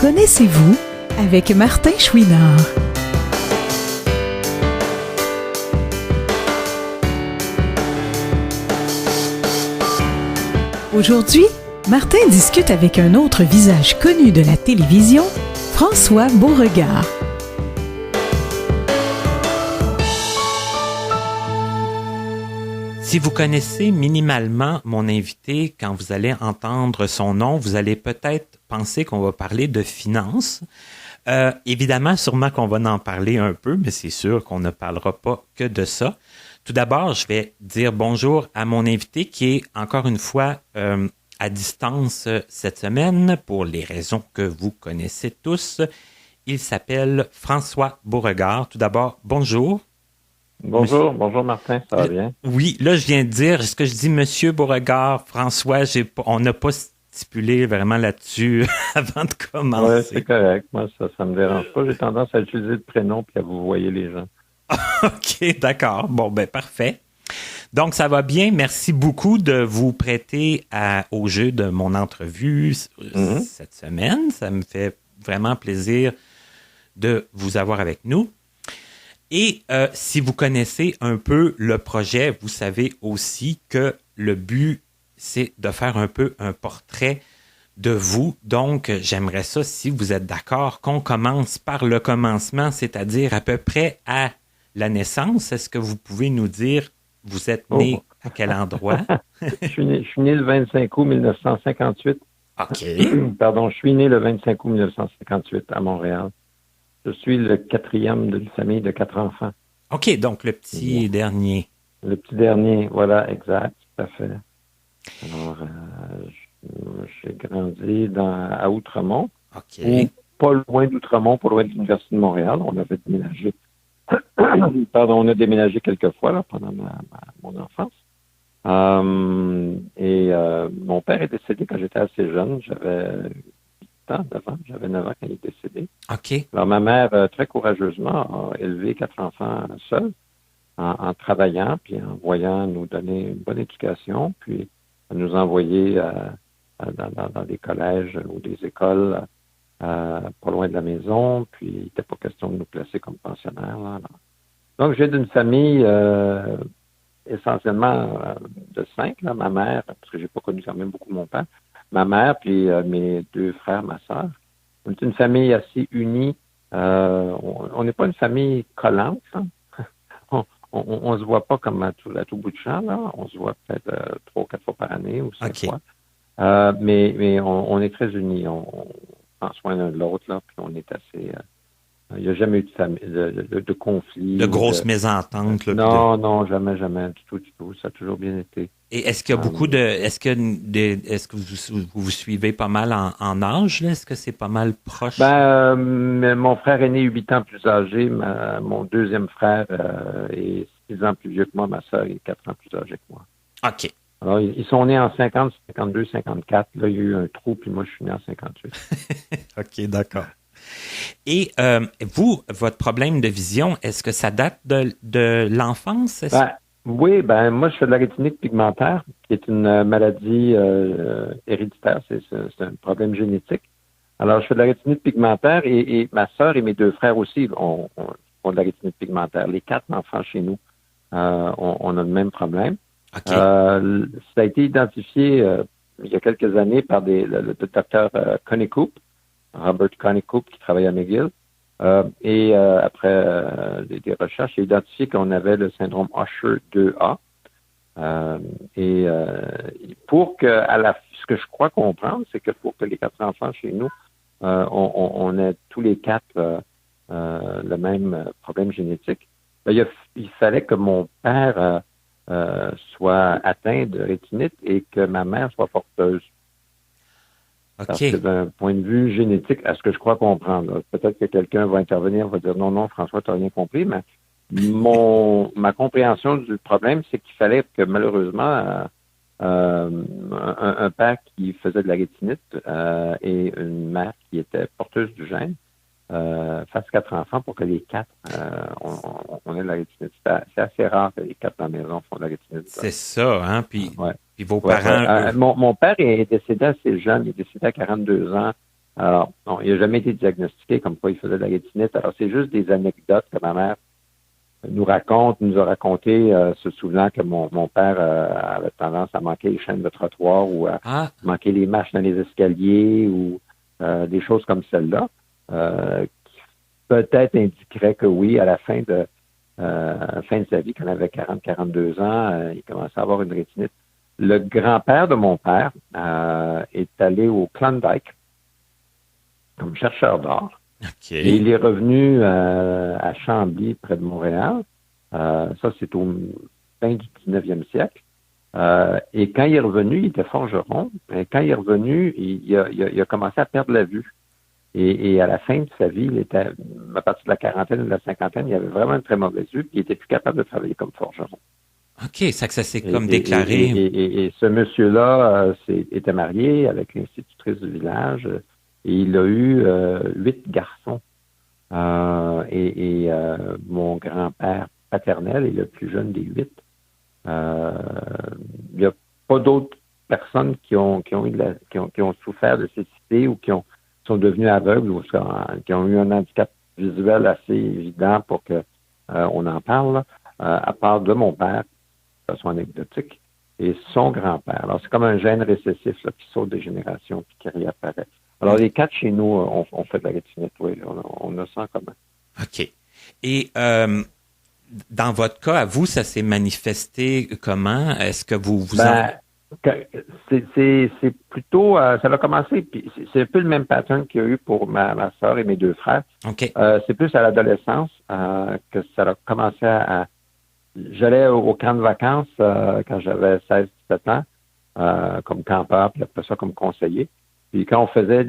Connaissez-vous avec Martin Chouinard. Aujourd'hui, Martin discute avec un autre visage connu de la télévision, François Beauregard. Si vous connaissez minimalement mon invité, quand vous allez entendre son nom, vous allez peut-être penser qu'on va parler de finances. Évidemment, sûrement qu'on va en parler un peu, mais c'est sûr qu'on ne parlera pas que de ça. Tout d'abord, je vais dire bonjour à mon invité qui est encore une fois à distance cette semaine pour les raisons que vous connaissez tous. Il s'appelle François Beauregard. Tout d'abord, bonjour. Bonjour, bonjour Martin, ça va bien? Oui, là je viens de dire, est-ce que je dis Monsieur Beauregard, François, on n'a pas stipulé vraiment là-dessus avant de commencer. Oui, c'est correct, moi ça me dérange pas, j'ai tendance à utiliser le prénom puis à vous voyer les gens. OK, d'accord, bon ben parfait. Donc ça va bien, merci beaucoup de vous prêter au jeu de mon entrevue cette semaine, ça me fait vraiment plaisir de vous avoir avec nous. Et si vous connaissez un peu le projet, vous savez aussi que le but, c'est de faire un peu un portrait de vous. Donc, j'aimerais ça, si vous êtes d'accord, qu'on commence par le commencement, c'est-à-dire à peu près à la naissance. Est-ce que vous pouvez nous dire, vous êtes né à quel endroit? Je suis né le 25 août 1958. OK. Pardon, je suis né le 25 août 1958 à Montréal. Je suis le quatrième d'une famille de 4 enfants. OK, donc le petit dernier. Le petit dernier, voilà, exact, tout à fait. Alors, j'ai grandi à Outremont. OK. Ou pas loin d'Outremont, pas loin de l'Université de Montréal. On avait déménagé. On a déménagé quelques fois là, pendant mon enfance. Mon père est décédé quand j'étais assez jeune. J'avais 9 ans quand il est décédé. OK. Alors, ma mère, très courageusement, a élevé 4 enfants seule, en travaillant, puis en voyant nous donner une bonne éducation, puis nous envoyer dans des collèges ou des écoles pas loin de la maison, puis il n'était pas question de nous placer comme pensionnaires. Là. Donc, j'ai d'une famille essentiellement de 5, là, ma mère, parce que j'ai pas connu quand même beaucoup mon père, ma mère, puis mes 2 frères, ma sœur. On est une famille assez unie. On n'est pas une famille collante. Hein? On se voit pas comme à tout bout de champ. Là. On se voit peut-être 3 ou 4 fois par année ou 5 fois. Mais on est très unis. On prend soin l'un de l'autre. Là, puis on est assez... il n'y a jamais eu de conflit. De grosses mésententes. Là, non, jamais, du tout. Ça a toujours bien été. Et est-ce qu'il y a beaucoup de... Est-ce que vous suivez pas mal en âge? Là? Est-ce que c'est pas mal proche? Mon frère aîné est 8 ans plus âgé. Mon deuxième frère est 6 ans plus vieux que moi. Ma sœur est 4 ans plus âgée que moi. OK. Alors, ils sont nés en 50, 52, 54. Là, il y a eu un trou, puis moi, je suis né en 58. OK, d'accord. Et vous, votre problème de vision, est-ce que ça date de l'enfance? Oui, moi, je fais de la rétinite pigmentaire, qui est une maladie héréditaire. C'est un problème génétique. Alors, je fais de la rétinite pigmentaire et ma sœur et mes 2 frères aussi ont de la rétinite pigmentaire. Les 4 enfants chez nous, on a le même problème. Okay. Ça a été identifié il y a quelques années par le docteur Honeycoop, Robert Honeycoop, qui travaille à McGill. Après des recherches, il a identifié qu'on avait le syndrome Usher 2A. Pour que, ce que je crois comprendre, c'est que pour que les 4 enfants chez nous, on ait tous les 4 le même problème génétique, il fallait que mon père soit atteint de rétinite et que ma mère soit porteuse. Okay. Parce que d'un point de vue génétique, à ce que je crois comprendre, peut-être que quelqu'un va intervenir, va dire non, François, tu n'as rien compris, mais ma compréhension du problème, c'est qu'il fallait que malheureusement un père qui faisait de la rétinite et une mère qui était porteuse du gène fassent 4 enfants pour que les 4 on ait de la rétinite. C'est assez rare que les 4 dans la maison font de la rétinite. C'est ça, hein? Puis, ouais. puis vos parents... Mon père est décédé assez jeune. Il est décédé à 42 ans Alors, non, il n'a jamais été diagnostiqué comme quoi il faisait de la rétinite. Alors, c'est juste des anecdotes que ma mère nous a raconté, se souvenant que mon père avait tendance à manquer les chaînes de trottoir ou à manquer les marches dans les escaliers ou des choses comme celle-là, qui peut-être indiqueraient que oui, à la fin de sa vie, quand il avait 40-42 ans, il commençait à avoir une rétinite. Le grand-père de mon père est allé au Klondike comme chercheur d'or. Okay. Et il est revenu à Chambly, près de Montréal. Ça, c'est au fin du 19e siècle. Et quand il est revenu, il était forgeron. Et quand il est revenu, il a commencé à perdre la vue. Et à la fin de sa vie, il était, à partir de la quarantaine ou de la cinquantaine, il avait vraiment une très mauvaise vue, puis il était plus capable de travailler comme forgeron. OK, ça s'est comme déclaré. Et ce monsieur-là était marié avec l'institutrice du village, et il a eu 8 garçons. Mon grand-père paternel est le plus jeune des 8. Il n'y a pas d'autres personnes qui ont souffert de cécité ou qui sont devenus aveugles ou qui ont eu un handicap visuel assez évident pour que on en parle, à part de mon père, de façon anecdotique, et son grand-père. Alors, c'est comme un gène récessif là, qui saute des générations puis qui réapparaît. Alors, les 4 chez nous, on fait de la rétinite, oui. On a ça en commun. OK. Et dans votre cas, à vous, ça s'est manifesté comment? Est-ce que vous c'est plutôt... ça a commencé, puis c'est un peu le même pattern qu'il y a eu pour ma soeur et mes 2 frères. OK. C'est plus à l'adolescence que ça a commencé à... J'allais au camp de vacances quand j'avais 16-17 ans, comme campeur, puis après ça, comme conseiller. Puis quand on faisait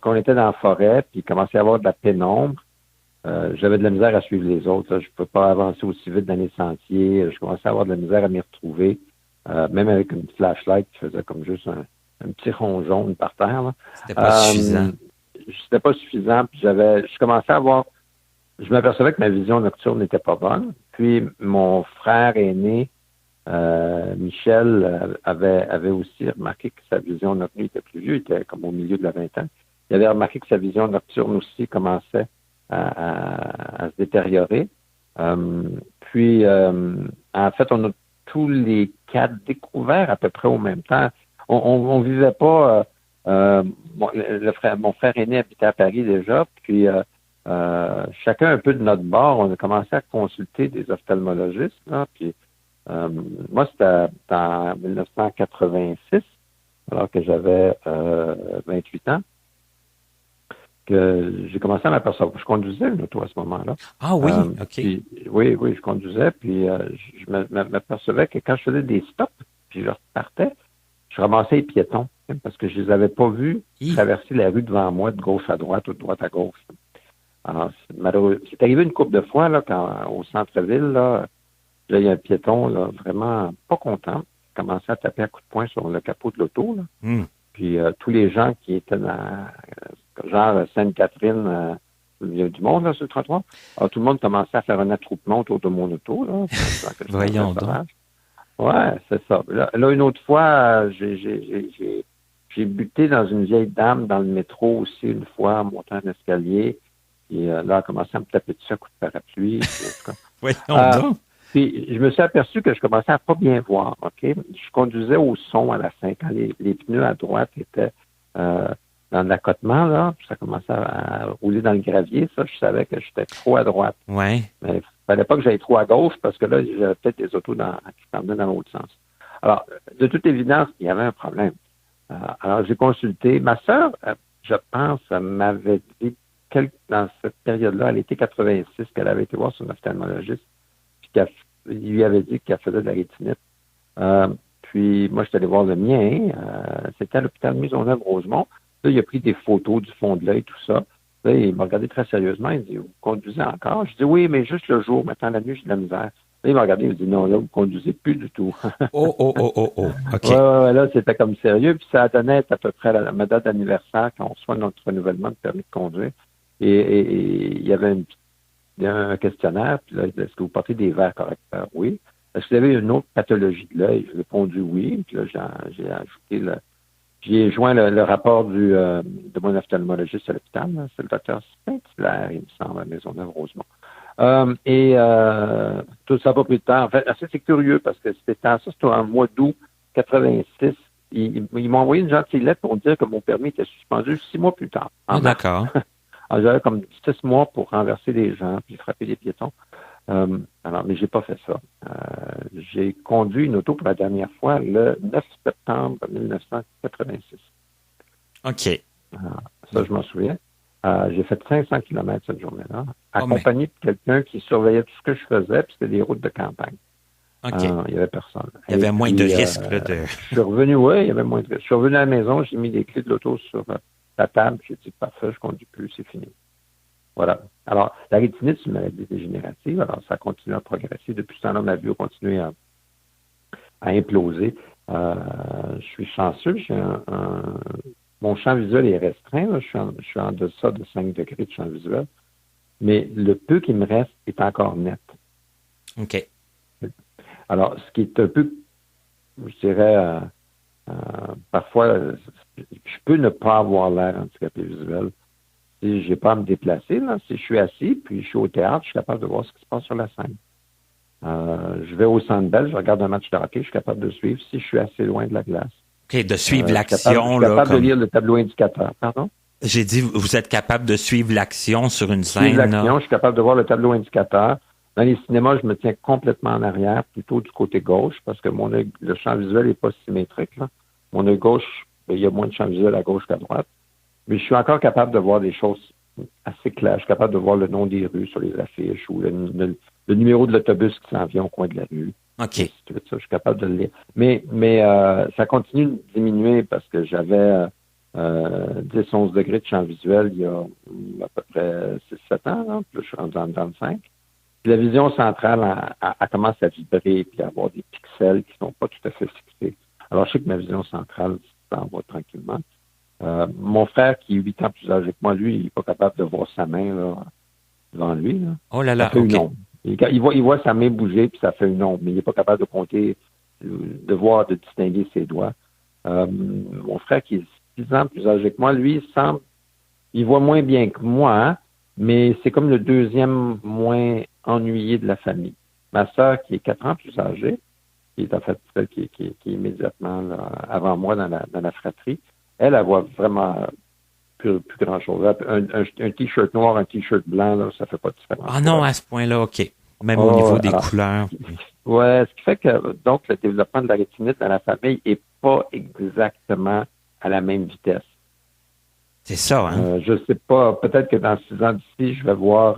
quand on était dans la forêt, puis il commençait à y avoir de la pénombre, j'avais de la misère à suivre les autres. Là. Je ne pouvais pas avancer aussi vite dans les sentiers. Je commençais à avoir de la misère à m'y retrouver, même avec une petite flashlight qui faisait comme juste un petit rond jaune par terre. Là. C'était pas suffisant. C'était pas suffisant. Puis je commençais à avoir... Je m'apercevais que ma vision nocturne n'était pas bonne. Puis mon frère aîné, Michel, avait aussi remarqué que sa vision nocturne était plus vieux, il était comme au milieu de la vingtaine. Il avait remarqué que sa vision nocturne aussi commençait à se détériorer. Puis, en fait, on a tous les 4 découverts à peu près au même temps. On vivait pas... mon frère aîné habitait à Paris déjà, puis chacun un peu de notre bord, on a commencé à consulter des ophtalmologistes. Là, puis moi, c'était en 1986, alors que j'avais 28 ans, que j'ai commencé à m'apercevoir. Je conduisais une auto à ce moment-là. Ah oui, OK. Puis, oui, je conduisais, puis je m'apercevais que quand je faisais des stops, puis je repartais, je ramassais les piétons, parce que je les avais pas vus traverser la rue devant moi de gauche à droite ou de droite à gauche. Alors, c'est arrivé une couple de fois, là, quand au centre-ville, là, il y a un piéton, là, vraiment pas content. Il commençait à taper à coups de poing sur le capot de l'auto, là. Puis, tous les gens qui étaient dans, genre Sainte-Catherine, il y a du monde, là, sur le trottoir. Alors, tout le monde commençait à faire un attroupement autour de mon auto, là. Voyons donc. Ouais, c'est ça. Là, une autre fois, j'ai buté dans une vieille dame dans le métro aussi, une fois, en montant un escalier. Et là, elle a commencé à me taper dessus à coups de parapluie. Voyons donc. Puis, je me suis aperçu que je commençais à pas bien voir, OK? Je conduisais au son à la fin, quand les pneus à droite étaient dans l'accotement, là, puis ça commençait à rouler dans le gravier, ça, je savais que j'étais trop à droite. Ouais. Mais il fallait pas que j'aille trop à gauche, parce que là, j'avais peut-être des autos qui s'en venaient dans l'autre sens. Alors, de toute évidence, il y avait un problème. Alors, j'ai consulté. Ma sœur, je pense, m'avait dit dans cette période-là, à l'été 86, qu'elle avait été voir son ophtalmologiste, puis qu'elle lui avait dit qu'elle faisait de la rétinite. Puis moi, je suis allé voir le mien. C'était à l'hôpital Maisonneuve-Rosemont. Là, il a pris des photos du fond de l'œil, tout ça. Là, il m'a regardé très sérieusement. Il dit, vous conduisez encore? Je dis, oui, mais juste le jour. Maintenant, la nuit, j'ai de la misère. Là, il m'a regardé. Il m'a dit, non, là, vous conduisez plus du tout. Oh. OK. Ouais, là, c'était comme sérieux. Puis ça donnait à peu près ma date d'anniversaire quand on reçoit notre renouvellement de permis de conduire. Et il y avait un questionnaire, puis là, est-ce que vous portez des verres correcteurs? Oui. Est-ce que vous avez une autre pathologie de l'œil? J'ai répondu oui, puis là, j'ai ajouté J'ai joint le rapport de mon ophtalmologiste à l'hôpital. Là. C'est le docteur Saint-Hilaire, il me semble, à Maisonneuve-Rosemont. Tout ça n'a pas pris de temps. En fait, c'est curieux parce que c'était en mois d'août 86. Ils m'ont envoyé une gentille lettre pour dire que mon permis était suspendu 6 mois plus tard. D'accord. Alors, j'avais comme 6 mois pour renverser les gens puis frapper les piétons. Mais j'ai pas fait ça. J'ai conduit une auto pour la dernière fois le 9 septembre 1986. OK. Ça, je m'en souviens. J'ai fait 500 km cette journée-là, accompagné de quelqu'un qui surveillait tout ce que je faisais, puis c'était des routes de campagne. OK. Il n'y avait personne. Il y avait moins de risques. Je suis revenu, il y avait moins de risques. Je suis revenu à la maison, j'ai mis les clés de l'auto sur la table, puis j'ai dit, parfait, je ne conduis plus, c'est fini. Voilà. Alors, la rétinite, c'est une maladie dégénérative, alors ça continue à progresser. Depuis ce temps-là, ma vie a continué à imploser. Je suis chanceux, mon champ visuel est restreint, là. Je suis en deçà de 5 degrés de champ visuel, mais le peu qui me reste est encore net. OK. Alors, ce qui est un peu, je dirais, parfois, je peux ne pas avoir l'air handicapé visuel. Si je n'ai pas à me déplacer, là, si je suis assis, puis je suis au théâtre, je suis capable de voir ce qui se passe sur la scène. Je vais au Centre Bell, je regarde un match de hockey, je suis capable de suivre si je suis assez loin de la glace. OK, de suivre l'action. Je suis capable de lire le tableau indicateur. Pardon? J'ai dit, vous êtes capable de suivre l'action sur une scène. Suivre l'action, je suis capable de voir le tableau indicateur. Dans les cinémas, je me tiens complètement en arrière, plutôt du côté gauche, parce que mon œil, le champ visuel n'est pas symétrique. Là. Mon œil gauche, il y a moins de champ visuel à gauche qu'à droite. Mais je suis encore capable de voir des choses assez claires. Je suis capable de voir le nom des rues sur les affiches ou le numéro de l'autobus qui s'en vient au coin de la rue. OK. Je suis capable de le lire. Mais ça continue de diminuer parce que j'avais 10-11 degrés de champ visuel il y a à peu près 6-7 ans. Là. Puis là, je suis rendu dans le 5. Puis la vision centrale elle commence à vibrer puis à avoir des pixels qui ne sont pas tout à fait fixés. Alors, je sais que ma vision centrale s'en va tranquillement. Mon frère, qui est 8 ans plus âgé que moi, lui, il n'est pas capable de voir sa main là, devant lui. Là. Oh là là, ça fait OK. une ombre. Il voit sa main bouger, puis ça fait une ombre, mais il n'est pas capable de compter, de voir, de distinguer ses doigts. Mon frère, qui est 6 ans plus âgé que moi, lui, il voit moins bien que moi, hein, mais c'est comme le deuxième moins ennuyé de la famille. Ma sœur, qui est 4 ans plus âgée, qui est en fait celle qui est immédiatement là, avant moi dans la fratrie, elle voit vraiment plus grand-chose. Un T-shirt noir, un T-shirt blanc, là, ça fait pas de différence. Ah non, à ce point-là, OK. Même au niveau des couleurs. Ouais, ce qui fait que, donc, le développement de la rétinite dans la famille est pas exactement à la même vitesse. C'est ça, hein? Je sais pas, peut-être que dans 6 ans d'ici, je vais voir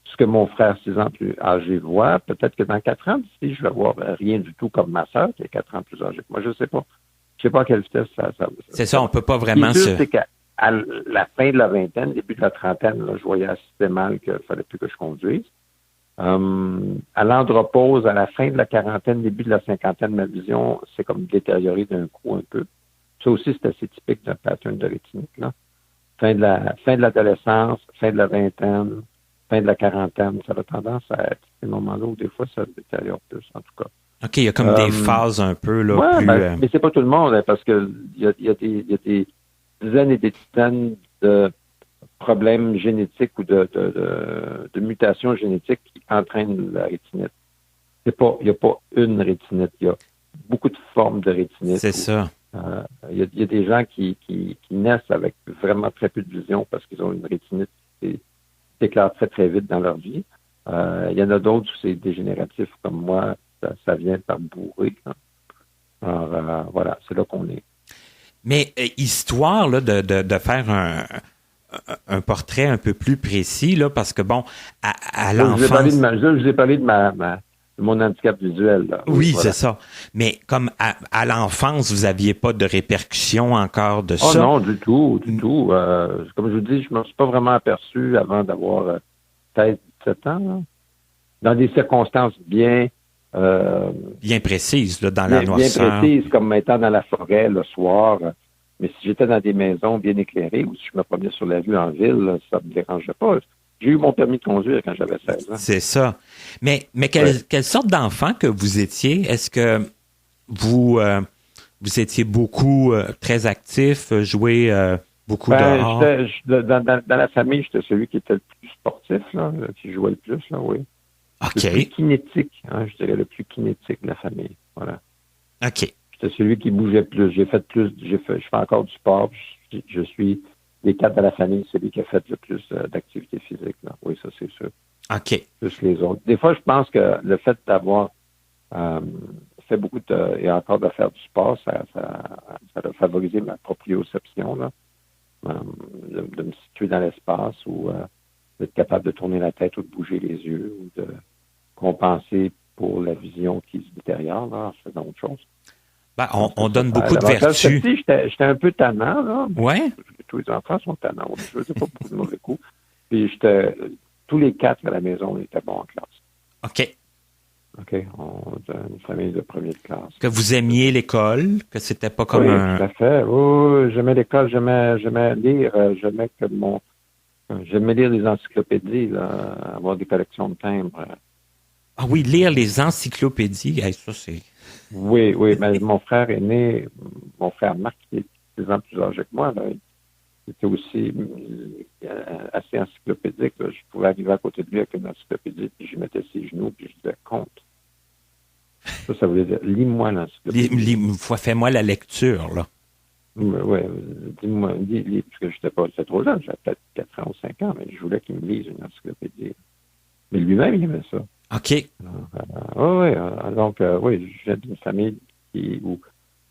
ce que mon frère 6 ans plus âgé voit. Peut-être que dans 4 ans d'ici, je vais voir rien du tout comme ma sœur, qui est 4 ans plus âgée que moi. Je sais pas. Je sais pas à quelle vitesse ça c'est ça, on peut pas vraiment se... C'est qu'à la fin de la vingtaine, début de la trentaine, là, je voyais assez mal qu'il fallait plus que je conduise. À l'andropause, à la fin de la quarantaine, début de la cinquantaine, ma vision s'est comme détériorée d'un coup un peu. Ça aussi, c'est assez typique d'un pattern de rétinite, là. Fin de l'adolescence, fin de la vingtaine, fin de la quarantaine, ça a tendance à être ces moments-là où des fois ça se détériore plus, en tout cas. OK, il y a comme des phases un peu là. Ouais, plus, mais c'est pas tout le monde, hein, parce que il y a des dizaines et des dizaines de problèmes génétiques ou de mutations génétiques qui entraînent la rétinite. Il n'y a pas une rétinite, il y a beaucoup de formes de rétinite. C'est ça. Il y a des gens qui naissent avec vraiment très peu de vision parce qu'ils ont une rétinite qui s'éclaire très, très vite dans leur vie. Il y en a d'autres où c'est dégénératif comme moi, ça vient par bourrée. Hein. Alors, voilà, c'est là qu'on est. Mais histoire là, de faire un portrait un peu plus précis, là, parce que bon, à l'enfance... Je vous ai parlé de mon handicap visuel. Là. Oui, voilà. C'est ça. Mais comme à l'enfance, vous n'aviez pas de répercussions encore de ça? Oh non, du tout. Comme je vous dis, je ne me suis pas vraiment aperçu avant d'avoir 16-17 ans. Là. Dans des circonstances bien précises, là, dans la noirceur. Bien précises, comme étant dans la forêt le soir. Mais si j'étais dans des maisons bien éclairées ou si je me promenais sur la rue en ville, ça ne me dérangeait pas. J'ai eu mon permis de conduire quand j'avais 16 ans. C'est ça. Mais quelle sorte d'enfant que vous étiez? Est-ce que vous vous étiez beaucoup très actif, joué beaucoup dehors? Dans la famille, j'étais celui qui était le plus sportif, là, qui jouait le plus, là, oui. OK. Le plus kinétique, hein, je dirais le plus kinétique de la famille. Voilà. OK. J'étais celui qui bougeait plus. Je fais encore du sport. Je suis des 4 de la famille, celui qui a fait le plus d'activité physique, là. Oui, ça, c'est sûr. OK. Plus les autres. Des fois, je pense que le fait d'avoir fait beaucoup et encore de faire du sport, ça a favorisé ma proprioception, là. De me situer dans l'espace ou d'être capable de tourner la tête ou de bouger les yeux ou de compenser pour la vision qui se détériore là, en faisant autre chose. Ben, on donne beaucoup de vertus. J'étais un peu tannant, là. Ouais. Tous les enfants sont tannants. Je ne faisais pas beaucoup de mauvais coups. Puis tous les 4 à la maison, on était bons en classe. OK. OK. On était une famille de première classe. Que vous aimiez l'école, que c'était pas comme oui, tout à fait. Oui, j'aimais l'école, j'aimais lire, j'aimais lire des encyclopédies, là, avoir des collections de timbres. Ah oui, lire les encyclopédies, hey, ça c'est... Oui, mais mon frère aîné, mon frère Marc, qui est 10 ans plus âgé que moi, là, il était aussi assez encyclopédique. Là. Je pouvais arriver à côté de lui avec une encyclopédie, puis je mettais ses genoux, puis je disais « compte ». Ça voulait dire « lis-moi l'encyclopédie ». Fais-moi la lecture, là. Oui, dis-moi, parce que j'étais trop jeune, j'avais peut-être 4 ans ou 5 ans, mais je voulais qu'il me lise une encyclopédie. Mais lui-même, il aimait ça. OK. Donc, oui, je viens d'une famille où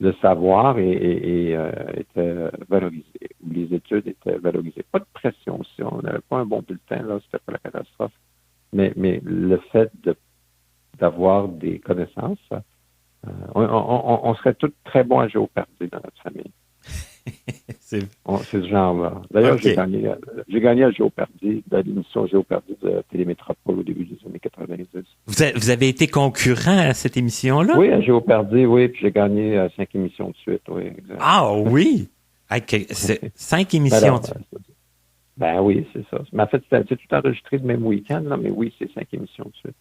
le savoir était valorisé, où les études étaient valorisées. Pas de pression aussi, on n'avait pas un bon bulletin, là, c'était pas la catastrophe. Mais le fait d'avoir des connaissances, on serait tous très bons à géopardy dans notre famille. C'est ce genre-là. D'ailleurs, okay. j'ai gagné à Géopardy, dans l'émission Géopardy de Télémétropole au début des années 90. Vous avez été concurrent à cette émission-là? Oui, à Géopardy, oui, puis j'ai gagné 5 émissions de suite, oui, exact. Ah oui? C'est 5 émissions de suite. Ben oui, c'est ça. Mais en fait, c'est tout enregistré le même week-end, là, mais oui, c'est 5 émissions de suite.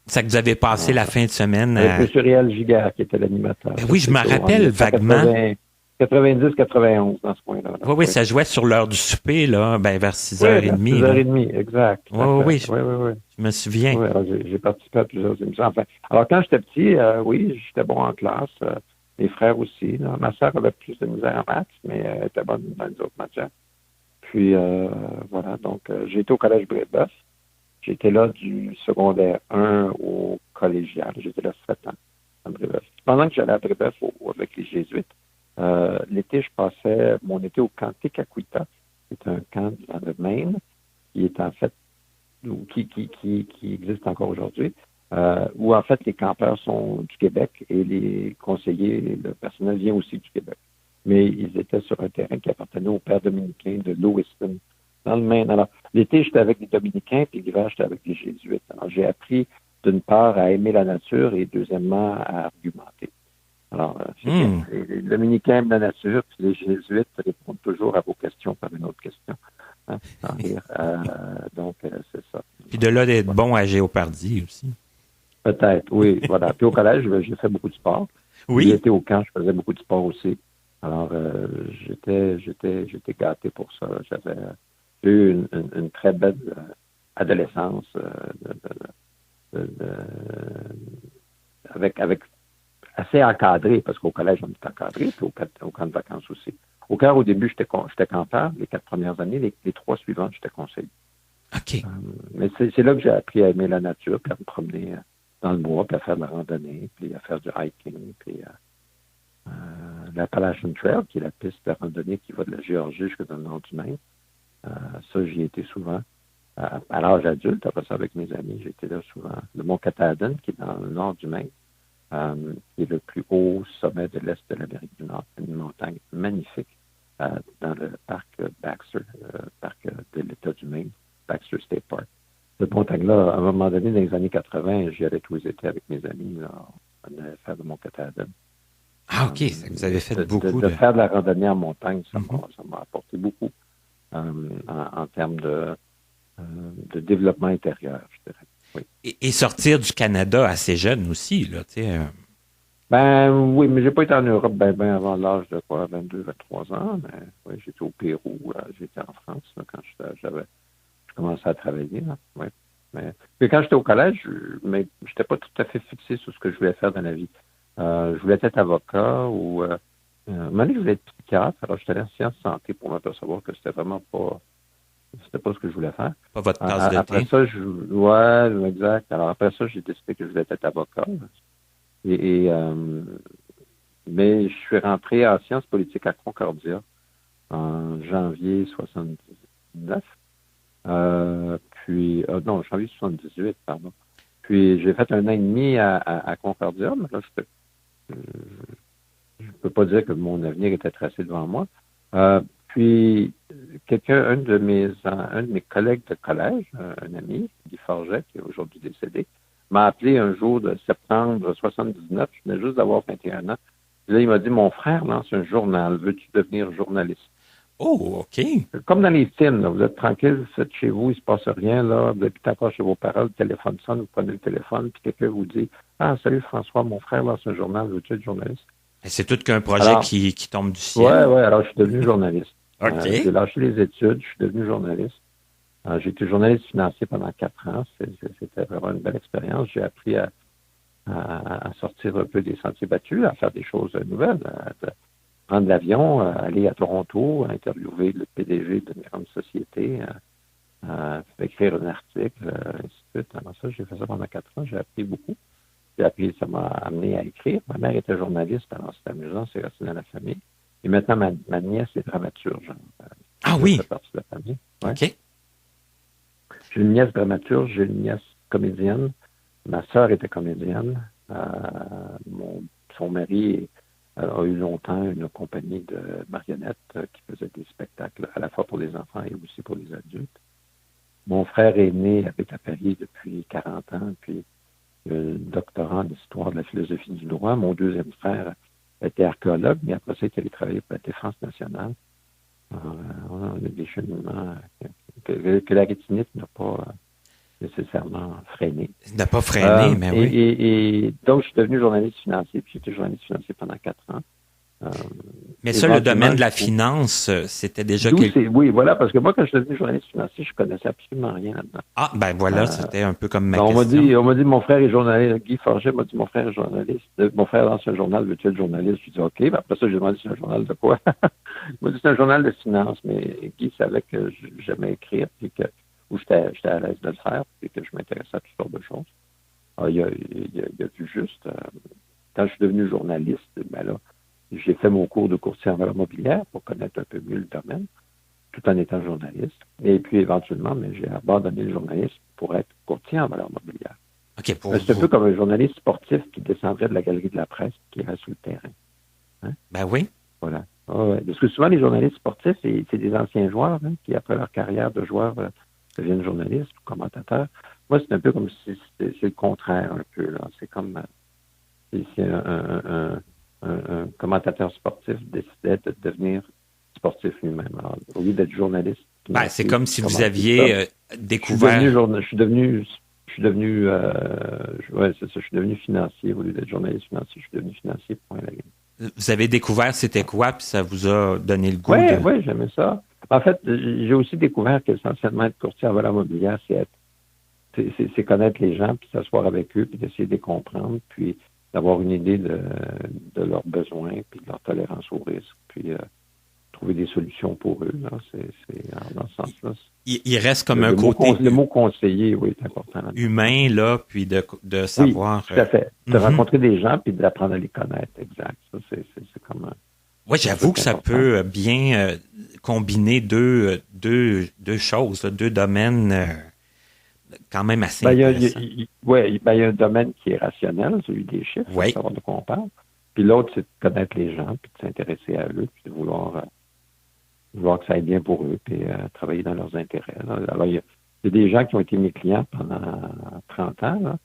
C'est que vous avez passé la fin de semaine avec M. Réal Giguère, qui était l'animateur. Ben oui, je me rappelle vaguement. 90-91 dans ce coin-là. Oui, ça jouait sur l'heure du souper, là, vers 6h30. 6h30, exact. Oui. Oui. Je me souviens. Oui, alors j'ai participé à plusieurs émissions. Enfin, alors, quand j'étais petit, oui, j'étais bon en classe. Mes frères aussi. Là. Ma sœur avait plus de misère en maths, mais elle était bonne dans les autres matières. Puis, voilà. Donc, j'ai été au collège Brébeuf. J'étais là du secondaire 1 au collégial. J'étais là 7 ans à Brébeuf. Pendant que j'allais à Brébeuf avec les Jésuites, l'été, je passais mon été au camp Tekakwitha. C'est un camp dans le Maine qui est en fait, qui existe encore aujourd'hui, où en fait les campeurs sont du Québec et les conseillers, le personnel vient aussi du Québec. Mais ils étaient sur un terrain qui appartenait aux pères dominicains de Lewiston, dans le Maine. Alors, l'été, j'étais avec les dominicains, puis l'hiver, j'étais avec les jésuites. Alors, j'ai appris d'une part à aimer la nature et deuxièmement à argumenter. Alors, les dominicains aiment la nature, puis les jésuites répondent toujours à vos questions par une autre question. Hein, sans rire. Donc, c'est ça. Puis de là d'être bon à Géopardy aussi. Peut-être, oui, voilà. Puis au collège, j'ai fait beaucoup de sport. Oui. J'étais au camp, je faisais beaucoup de sport aussi. Alors, j'étais gâté pour ça. J'ai eu une très belle adolescence avec assez encadré, parce qu'au collège, on est encadré, puis au camp de vacances aussi. Au camp, au début, j'étais campeur. Les 4 premières années, les 3 suivantes, j'étais conseiller. OK. Mais c'est là que j'ai appris à aimer la nature, puis à me promener dans le bois, puis à faire de la randonnée, puis à faire du hiking, puis l'Appalachian Trail, qui est la piste de randonnée qui va de la Géorgie jusqu'au nord du Maine. Ça, j'y étais souvent. À l'âge adulte, après ça, avec mes amis, j'étais là souvent. Le mont Katahdin, qui est dans le nord du Maine, qui est le plus haut sommet de l'Est de l'Amérique du Nord. Une montagne magnifique dans le parc Baxter, parc de l'État du Maine, Baxter State Park. Cette montagne-là, à un moment donné, dans les années 80, j'y allais tous les étés avec mes amis. Là, on allait faire le mont Katahdin. Ah, OK. Vous avez fait beaucoup de faire de la randonnée en montagne, ça m'a apporté beaucoup en termes de développement intérieur, je dirais. Oui. Et sortir du Canada assez jeune aussi, là, tu sais. Ben oui, mais j'ai pas été en Europe ben avant l'âge de quoi, 22, 23 ans, mais oui, j'étais au Pérou, j'étais en France là, quand je commençais à travailler, là, ouais. Mais quand j'étais au collège, mais j'étais pas tout à fait fixé sur ce que je voulais faire dans la vie. Je voulais être avocat ou un moment donné, je voulais être psychiatre, alors j'étais allé en sciences santé pour m'apercevoir que c'était pas ce que je voulais faire. Pas votre tasse de Après thé. ça, ouais, exact. Alors après ça, j'ai décidé que je voulais être avocat. Mais je suis rentré en sciences politiques à Concordia en janvier 79. Non, janvier 78, pardon. Puis j'ai fait 1 an et demi à Concordia, mais là, je peux pas dire que mon avenir était tracé devant moi. Puis un de mes collègues de collège, un ami, Guy Forget, qui est aujourd'hui décédé, m'a appelé un jour de septembre 79, je venais juste d'avoir 21 ans. Puis là, il m'a dit, mon frère lance un journal, veux-tu devenir journaliste? Oh, OK. Comme dans les films, là, vous êtes tranquille, vous êtes chez vous, il se passe rien, là, vous habitez encore chez vos parents, le téléphone sonne, vous prenez le téléphone, puis quelqu'un vous dit, ah, salut François, mon frère lance un journal, veux-tu être journaliste? C'est tout qu'un projet Alors, qui tombe du ciel. Ouais, alors je suis devenu journaliste. OK. J'ai lâché les études, je suis devenu journaliste. J'ai été journaliste financier pendant 4 ans. C'était vraiment une belle expérience. J'ai appris à sortir un peu des sentiers battus, à faire des choses nouvelles, à prendre l'avion, à aller à Toronto, à interviewer le PDG de grandes sociétés, à écrire un article, ainsi de suite. Alors ça, j'ai fait ça pendant 4 ans. J'ai appris beaucoup. Ça m'a amené à écrire. Ma mère était journaliste, alors c'était amusant, c'est resté dans la famille. Et maintenant, ma nièce est dramaturge. Ah oui? Ça fait partie de la famille. Ouais. OK. J'ai une nièce dramaturge, j'ai une nièce comédienne. Ma sœur était comédienne. Son mari a eu longtemps une compagnie de marionnettes qui faisait des spectacles à la fois pour les enfants et aussi pour les adultes. Mon frère est né avec à Paris depuis 40 ans, puis doctorant d'histoire de la philosophie du droit. Mon deuxième frère était archéologue, mais après ça, il est allé travailler pour la Défense nationale. On a des cheminements que la rétinite n'a pas nécessairement freiné. Il n'a pas freiné, mais oui. Et donc, je suis devenu journaliste financier, puis j'étais journaliste financier pendant 4 ans. Mais ça, le domaine de la finance, c'était déjà Oui, voilà, parce que moi, quand je suis devenu journaliste financier, je connaissais absolument rien là-dedans. Ah, ben voilà, c'était un peu comme ma on question. On m'a dit, mon frère est journaliste. Guy Forget m'a dit, mon frère est journaliste. Mon frère lance un journal, veux-tu être journaliste? Je lui ai dit, OK. Ben après ça, j'ai demandé, c'est un journal de quoi? Il m'a dit, c'est un journal de finance, mais Guy savait que j'aimais écrire, puis où j'étais à l'aise de le faire, puis que je m'intéressais à toutes sortes de choses. Alors, il a vu juste. Quand je suis devenu journaliste, ben là, j'ai fait mon cours de courtier en valeurs mobilières pour connaître un peu mieux le domaine, tout en étant journaliste. Et puis, éventuellement, mais j'ai abandonné le journalisme pour être courtier en valeurs mobilières. Okay, c'est un peu comme un journaliste sportif qui descendrait de la galerie de la presse, qui irait sur le terrain. Hein? Ben oui. Voilà. Ouais. Parce que souvent, les journalistes sportifs, c'est des anciens joueurs qui, après leur carrière de joueur, deviennent journalistes ou commentateurs. Moi, c'est un peu comme si c'est le contraire un peu. Là. C'est comme si un commentateur sportif décidait de devenir sportif lui-même. Alors, au lieu d'être journaliste. Ben, c'est comme si vous aviez découvert. Je suis devenu financier au lieu d'être journaliste financier. Je suis devenu financier pour la game. Vous avez découvert c'était quoi, puis ça vous a donné le goût. Oui, j'aimais ça. En fait, j'ai aussi découvert qu'essentiellement être courtier en valeurs mobilières, c'est connaître les gens, puis s'asseoir avec eux, puis d'essayer de les comprendre, puis d'avoir une idée de leurs besoins, puis de leur tolérance au risque, puis trouver des solutions pour eux. Là. C'est dans ce sens-là. Il reste comme un côté... Le mot conseiller, oui, est important. Humain, là, puis de savoir... Oui, tout à fait. De rencontrer des gens, puis d'apprendre à les connaître, exact. Ça, c'est comme... Oui, j'avoue que ça peut bien combiner deux choses, deux domaines quand même assez intéressants. Il y a un domaine qui est rationnel, celui des chiffres, savoir de quoi on parle. Puis l'autre, c'est de connaître les gens, puis de s'intéresser à eux, puis de vouloir que ça aille bien pour eux, puis travailler dans leurs intérêts. Là. Alors, il y a des gens qui ont été mes clients pendant 30 ans, là.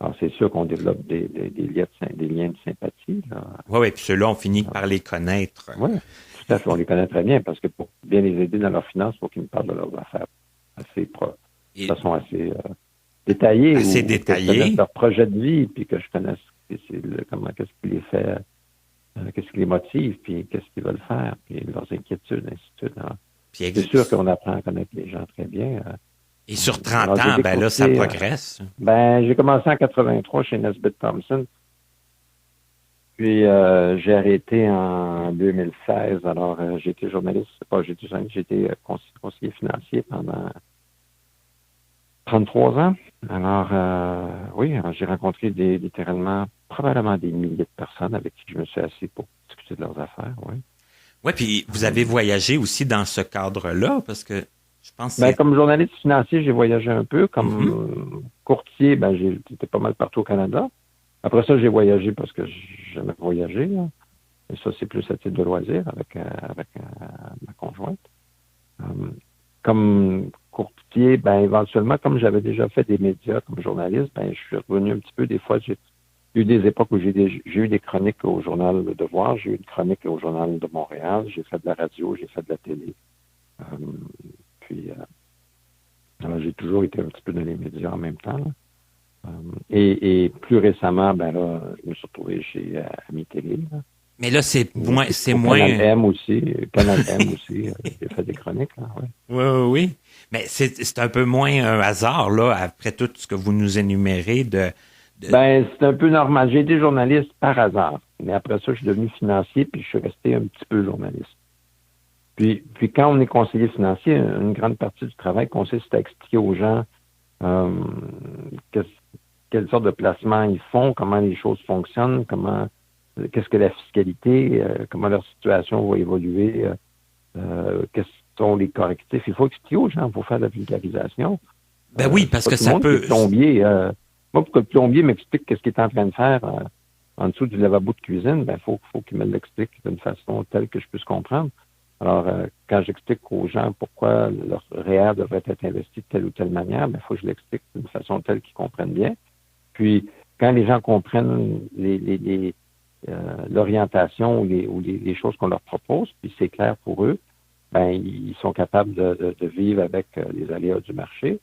Alors, c'est sûr qu'on développe des liens de sympathie. Oui, puis ceux-là, on finit par les connaître. Oui, tout à fait. On les connaît très bien parce que pour bien les aider dans leurs finances, il faut qu'ils me parlent de leurs affaires de façon assez détaillée. Assez détaillée. détaillée. Que je connaisse leur projet de vie, puis que je connaisse qu'est-ce qui les fait, qu'est-ce qui les motive, puis qu'est-ce qu'ils veulent faire, puis leurs inquiétudes, ainsi de suite. Alors, c'est sûr qu'on apprend à connaître les gens très bien. Et sur 30 ans, ben là, ça progresse. J'ai commencé en 83 chez Nesbitt Thompson. Puis j'ai arrêté en 2016. Alors j'ai été journaliste, j'ai été conseiller financier pendant 33 ans. Alors j'ai rencontré littéralement probablement des milliers de personnes avec qui je me suis assis pour discuter de leurs affaires, oui. Oui, puis vous avez voyagé aussi dans ce cadre-là, parce que je pense que comme journaliste financier, j'ai voyagé un peu. Comme courtier, j'étais pas mal partout au Canada. Après ça, j'ai voyagé parce que j'aimais voyager. Là. Et ça, c'est plus à titre de loisir avec ma conjointe. Comme courtier, éventuellement, comme j'avais déjà fait des médias comme journaliste, je suis revenu un petit peu. Des fois, j'ai eu des époques où j'ai eu des chroniques au Journal Le Devoir, j'ai eu une chronique au Journal de Montréal, j'ai fait de la radio, j'ai fait de la télé. Alors, j'ai toujours été un petit peu dans les médias en même temps. Et plus récemment, je me suis retrouvé chez Ami Télé. Là. Mais là, c'est moins. Canal M aussi. J'ai fait des chroniques, là, oui. Oui. Mais c'est un peu moins un hasard, là, après tout ce que vous nous énumérez c'est un peu normal. J'ai été journaliste par hasard. Mais après ça, je suis devenu financier, puis je suis resté un petit peu journaliste. Puis quand on est conseiller financier, une grande partie du travail consiste à expliquer aux gens quelle sorte de placement ils font, comment les choses fonctionnent, qu'est-ce que la fiscalité, comment leur situation va évoluer, quels sont les correctifs. Il faut expliquer aux gens pour faire de la vulgarisation. Oui, parce que ça peut... Moi, pour que le plombier m'explique qu'est-ce qu'il est en train de faire en dessous du lavabo de cuisine, faut qu'il me l'explique d'une façon telle que je puisse comprendre. Alors, quand j'explique aux gens pourquoi leur REER devrait être investi de telle ou telle manière, il faut que je l'explique d'une façon telle qu'ils comprennent bien. Puis, quand les gens comprennent l'orientation ou les choses qu'on leur propose, puis c'est clair pour eux, ils sont capables de vivre avec les aléas du marché,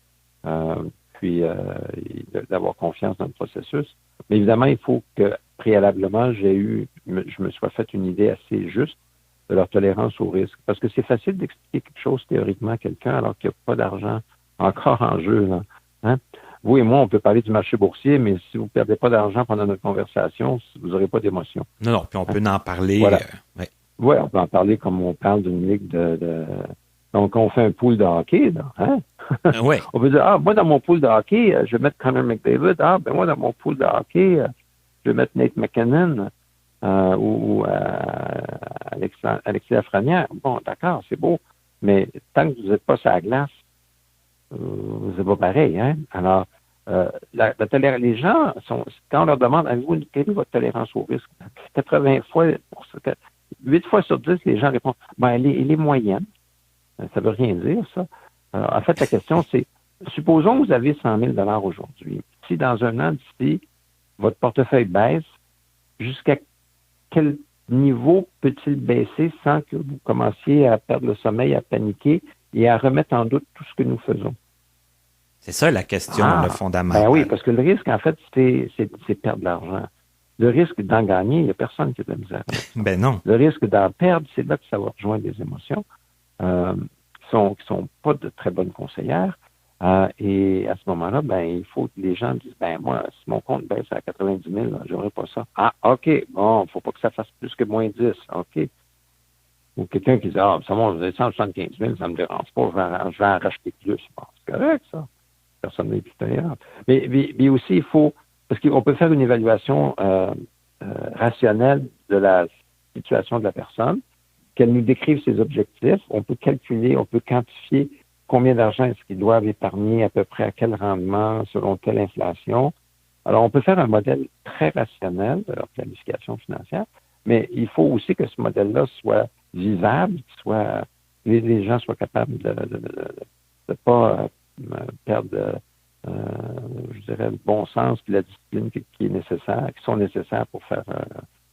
d'avoir confiance dans le processus. Mais évidemment, il faut que préalablement, je me sois fait une idée assez juste de leur tolérance au risque. Parce que c'est facile d'expliquer quelque chose théoriquement à quelqu'un alors qu'il n'y a pas d'argent encore en jeu. Là. Hein? Vous et moi, on peut parler du marché boursier, mais si vous ne perdez pas d'argent pendant notre conversation, vous n'aurez pas d'émotion. Non, puis on peut en parler. Voilà. Oui, on peut en parler comme on parle d'une ligue de... Donc, on fait un pool de hockey, là. Hein? Oui. On peut dire, moi, dans mon pool de hockey, je vais mettre Connor McDavid. Moi, dans mon pool de hockey, je vais mettre Nate McKinnon. Ou Alexis Lafrenière. Bon, d'accord, c'est beau, mais tant que vous n'êtes pas sur la glace, c'est pas pareil, hein? Alors, les gens quand on leur demande, avez-vous quelle est votre tolérance au risque? 8 fois sur 10, les gens répondent, elle est moyenne. Ça veut rien dire, ça. Alors, en fait, la question, c'est, supposons que vous avez 100 000 $ aujourd'hui. Si dans un an d'ici, votre portefeuille baisse, jusqu'à quel niveau peut-il baisser sans que vous commenciez à perdre le sommeil, à paniquer et à remettre en doute tout ce que nous faisons? C'est ça la question, le fondamental. Oui, parce que le risque, en fait, c'est perdre de l'argent. Le risque d'en gagner, il n'y a personne qui a de la misère. Non. Le risque d'en perdre, c'est là que ça va rejoindre des émotions qui sont pas de très bonnes conseillères. Et à ce moment-là, il faut que les gens disent, moi, si mon compte baisse à 90 000, j'aurais pas ça. OK, bon, faut pas que ça fasse plus que moins 10, OK. Ou quelqu'un qui dit, ça va, je vais 175 000, ça me dérange pas, je vais en racheter plus. Bon, c'est correct, ça. Personne n'est plus tolérant. Mais aussi, il faut, parce qu'on peut faire une évaluation rationnelle de la situation de la personne, qu'elle nous décrive ses objectifs, on peut calculer, on peut quantifier combien d'argent est-ce qu'ils doivent épargner, à peu près à quel rendement, selon quelle inflation. Alors, on peut faire un modèle très rationnel de leur planification financière, mais il faut aussi que ce modèle-là soit vivable, les gens soient capables de pas perdre, je dirais, le bon sens et la discipline qui est nécessaire, qui sont nécessaires pour faire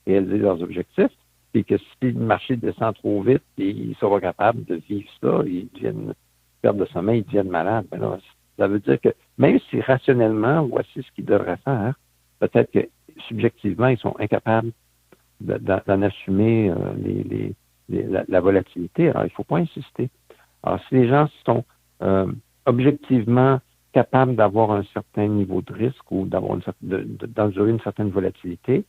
réaliser leurs objectifs, et que si le marché descend trop vite, et ils sont pas capables de vivre ça, ils deviennent perdre le sommeil, ils deviennent malades. Ça veut dire que même si rationnellement, voici ce qu'ils devraient faire, peut-être que subjectivement, ils sont incapables d'en assumer la volatilité. Alors, il ne faut pas insister. Alors, si les gens sont objectivement capables d'avoir un certain niveau de risque ou d'endurer une certaine volatilité,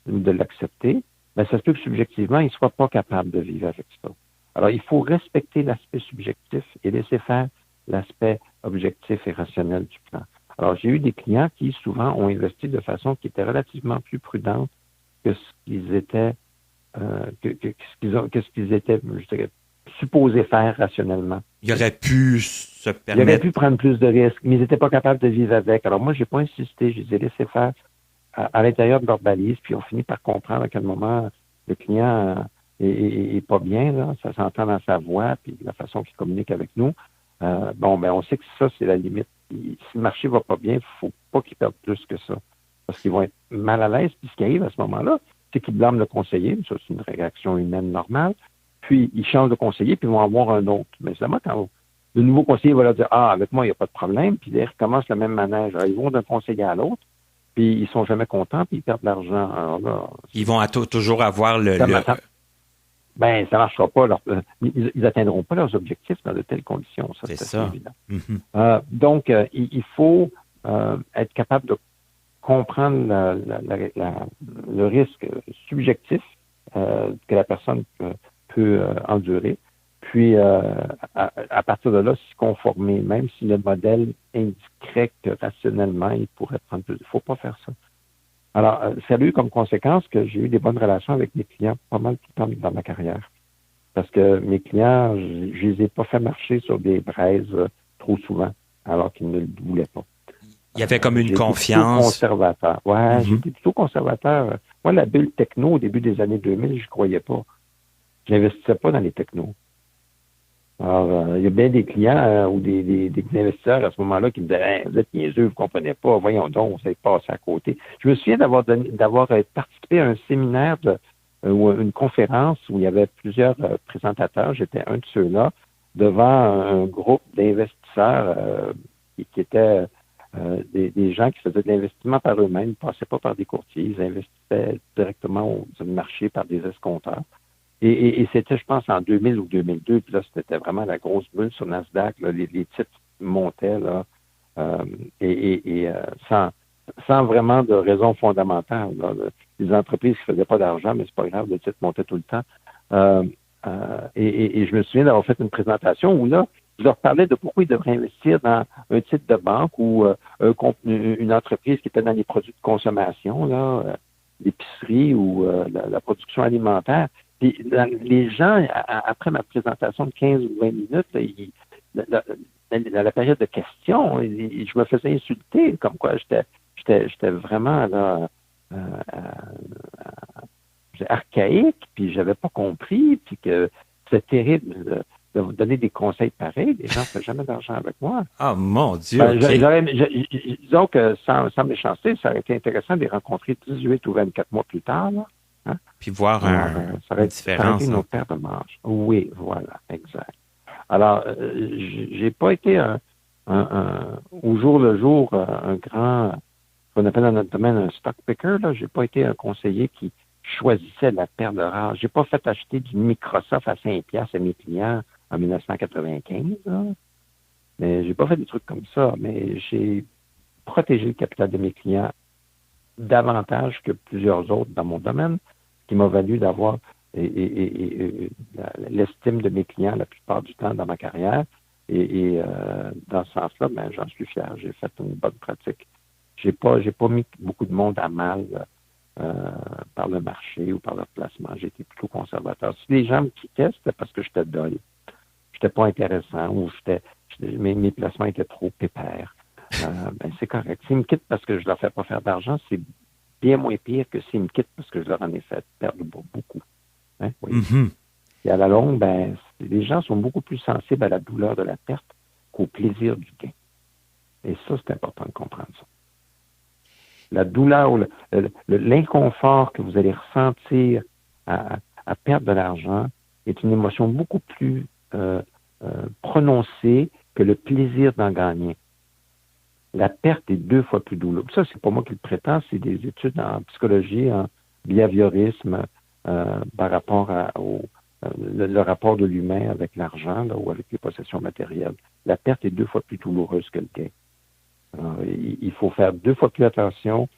de l'accepter, ben, ça se peut que subjectivement, ils ne soient pas capables de vivre avec ça. Alors, il faut respecter l'aspect subjectif et laisser faire l'aspect objectif et rationnel du plan. Alors, j'ai eu des clients qui, souvent, ont investi de façon qui était relativement plus prudente que ce qu'ils étaient, ce qu'ils étaient, je dirais, supposés faire rationnellement. Il aurait pu se permettre... Ils auraient pu prendre plus de risques, mais ils n'étaient pas capables de vivre avec. Alors, moi, je n'ai pas insisté, je les ai laissés faire à l'intérieur de leur balise, puis on finit par comprendre à quel moment le client est pas bien, là. Ça s'entend dans sa voix, puis la façon qu'il communique avec nous. On sait que ça, c'est la limite. Si le marché va pas bien, il faut pas qu'ils perdent plus que ça. Parce qu'ils vont être mal à l'aise, puis ce qui arrive à ce moment-là, c'est qu'ils blâment le conseiller, ça c'est une réaction humaine normale, puis ils changent de conseiller, puis ils vont avoir un autre. Mais évidemment, quand le nouveau conseiller va leur dire « Ah, avec moi, il n'y a pas de problème », puis ils recommencent le même manège. Alors, ils vont d'un conseiller à l'autre, puis ils sont jamais contents, puis ils perdent de l'argent. Alors là, ils vont toujours avoir ça marchera pas. Ils atteindront pas leurs objectifs dans de telles conditions. Ça, c'est ça. Évident. Mm-hmm. Donc, il faut être capable de comprendre le risque subjectif que la personne peut endurer, puis à partir de là, s'y conformer, même si le modèle indiquerait que rationnellement, il pourrait prendre plus. Il ne faut pas faire ça. Alors, ça a eu comme conséquence que j'ai eu des bonnes relations avec mes clients pas mal tout le temps dans ma carrière. Parce que mes clients, je les ai pas fait marcher sur des braises trop souvent, alors qu'ils ne le voulaient pas. Il y avait comme une confiance. Plutôt conservateur. Ouais, j'étais plutôt conservateur. Moi, la bulle techno au début des années 2000, je croyais pas. Je n'investissais pas dans les technos. Alors, il y a bien des clients ou des investisseurs à ce moment-là qui me disaient vous êtes niaiseux, vous ne comprenez pas, voyons donc, vous êtes passé à côté. Je me souviens d'avoir participé à un séminaire ou une conférence où il y avait plusieurs présentateurs, j'étais un de ceux-là, devant un groupe d'investisseurs qui étaient des gens qui faisaient de l'investissement par eux-mêmes, ils ne passaient pas par des courtiers, ils investissaient directement sur le marché par des escompteurs. Et c'était, je pense, en 2000 ou 2002, puis là, c'était vraiment la grosse bulle sur Nasdaq, là, les titres montaient, là, sans vraiment de raison fondamentale. Là. Les entreprises qui faisaient pas d'argent, mais c'est pas grave, le titre montait tout le temps. Et je me souviens d'avoir fait une présentation où là, je leur parlais de pourquoi ils devraient investir dans un titre de banque ou une entreprise qui était dans les produits de consommation, là, l'épicerie ou la production alimentaire. Puis, les gens, après ma présentation de 15 ou 20 minutes, dans la période de questions, je me faisais insulter, comme quoi j'étais vraiment là, archaïque, puis j'avais pas compris, puis que c'est terrible de vous donner des conseils pareils. Les gens ne font jamais d'argent avec moi. Ah, mon Dieu! Disons que sans méchanceté, ça aurait été intéressant de les rencontrer 18 ou 24 mois plus tard, là. Hein? Puis voir une différence. Ça aurait été nos paires de manches. Oui, voilà, exact. Alors, j'ai pas été au jour le jour un grand, ce qu'on appelle dans notre domaine un stock picker. Là, j'ai pas été un conseiller qui choisissait la paire de rares. J'ai pas fait acheter du Microsoft à 5$ à mes clients en 1995. Là. Mais j'ai pas fait des trucs comme ça. Mais j'ai protégé le capital de mes clients davantage que plusieurs autres dans mon domaine, ce qui m'a valu d'avoir l'estime de mes clients la plupart du temps dans ma carrière. Et dans ce sens-là, ben, j'en suis fier. J'ai fait une bonne pratique. J'ai pas mis beaucoup de monde à mal par le marché ou par le placement. J'ai été plutôt conservateur. Si les gens me quittaient, c'était parce que j'étais dol. J'étais pas intéressant ou mes placements étaient trop pépères. Ben, c'est correct. S'ils me quittent parce que je leur fais pas faire d'argent, c'est bien moins pire que s'ils me quittent parce que je leur en ai fait perdre beaucoup. Hein? Oui. Mm-hmm. Et à la longue, ben, les gens sont beaucoup plus sensibles à la douleur de la perte qu'au plaisir du gain. Et ça, c'est important de comprendre ça. La douleur, l'inconfort que vous allez ressentir à perdre de l'argent est une émotion beaucoup plus prononcée que le plaisir d'en gagner. la perte est 2 fois plus douloureuse. Ça, c'est pas moi qui le prétends, c'est des études en psychologie, en behaviorisme, par rapport le rapport de l'humain avec l'argent là, ou avec les possessions matérielles. La perte est 2 fois plus douloureuse que le gain. Alors, il faut faire 2 fois plus attention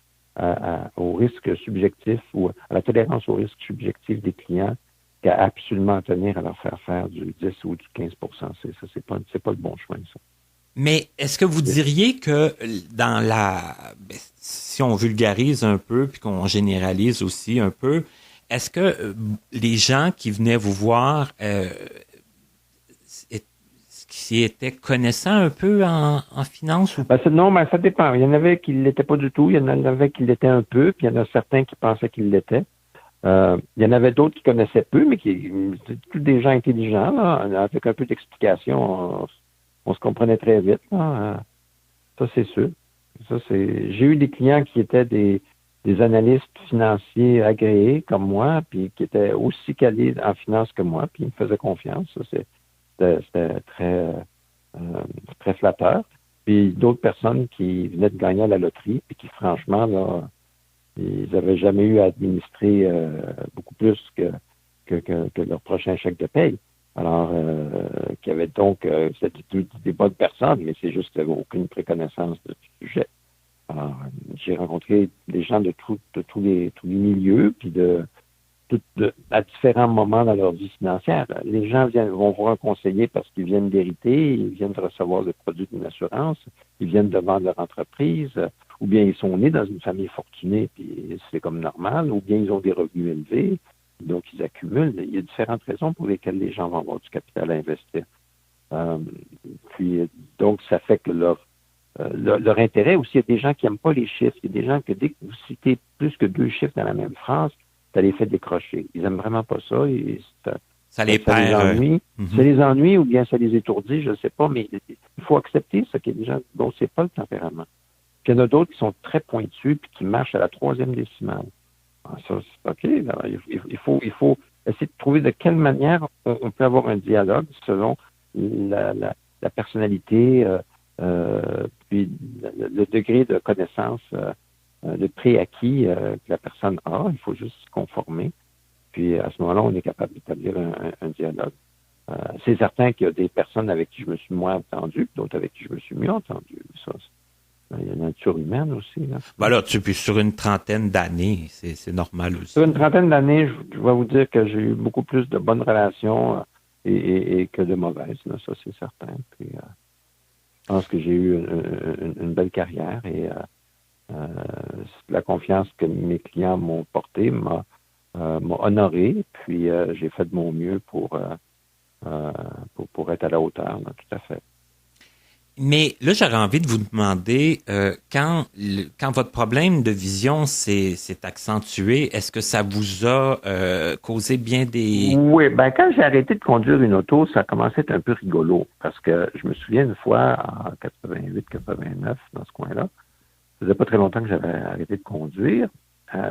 au risque subjectif ou à la tolérance au risque subjectif des clients qu'à absolument tenir à leur faire du 10 ou du 15 c'est pas le bon choix, ça. Mais est-ce que vous diriez que dans si on vulgarise un peu puis qu'on généralise aussi un peu, est-ce que les gens qui venaient vous voir qui étaient connaissants un peu en finance ou Non, ça dépend. Il y en avait qui ne l'étaient pas du tout, il y en avait qui l'étaient un peu, puis il y en a certains qui pensaient qu'ils l'étaient. Il y en avait d'autres qui connaissaient peu, mais tous des gens intelligents, là, avec un peu d'explication, on se comprenait très vite. Là. Ça, c'est sûr. J'ai eu des clients qui étaient des analystes financiers agréés comme moi, puis qui étaient aussi calés en finance que moi, puis ils me faisaient confiance. Ça, c'était très flatteur. Puis d'autres personnes qui venaient de gagner à la loterie, puis qui, franchement, là, ils n'avaient jamais eu à administrer beaucoup plus que leur prochain chèque de paye. Alors, qui avaient donc c'était des bonnes personnes, mais c'est juste qu'ils n'avaient aucune préconnaissance du sujet. Alors, j'ai rencontré des gens de tous les milieux, puis à différents moments dans leur vie financière. Les gens vont voir un conseiller parce qu'ils viennent d'hériter, ils viennent de recevoir le produit d'une assurance, ils viennent de vendre leur entreprise, ou bien ils sont nés dans une famille fortunée, puis c'est comme normal, ou bien ils ont des revenus élevés, donc ils accumulent. Il y a différentes raisons pour lesquelles les gens vont avoir du capital à investir. Puis donc, ça fait que leur intérêt aussi, il y a des gens qui n'aiment pas les chiffres. Il y a des gens que dès que vous citez plus que 2 chiffres dans la même phrase, ça les fait décrocher. Ils n'aiment vraiment pas ça. Ça les ennuie. Ça les ennuie ou bien ça les étourdit, je ne sais pas, mais il faut accepter ça qu'il y a des gens dont c'est pas le tempérament. Puis il y en a d'autres qui sont très pointus puis qui marchent à la 3e décimale. Alors ça, c'est OK. Alors, il faut essayer de trouver de quelle manière on peut avoir un dialogue selon la personnalité, puis le degré de connaissance, le préacquis que la personne a. Il faut juste se conformer. Puis à ce moment-là, on est capable d'établir un dialogue. C'est certain qu'il y a des personnes avec qui je me suis moins entendu, d'autres avec qui je me suis mieux entendu. Ça, il y a la nature humaine aussi. Là. Voilà, puis sur une trentaine d'années, c'est normal aussi. Sur une trentaine d'années, je vais vous dire que j'ai eu beaucoup plus de bonnes relations et que de mauvaises. Là, ça, c'est certain. Puis, je pense que j'ai eu une belle carrière et la confiance que mes clients m'ont portée m'a honoré. Puis, j'ai fait de mon mieux pour être à la hauteur, là, tout à fait. Mais là, j'aurais envie de vous demander, quand votre problème de vision s'est accentué, est-ce que ça vous a causé bien des... Oui, quand j'ai arrêté de conduire une auto, ça a commencé à être un peu rigolo, parce que je me souviens une fois, en 88-89, dans ce coin-là, ça faisait pas très longtemps que j'avais arrêté de conduire.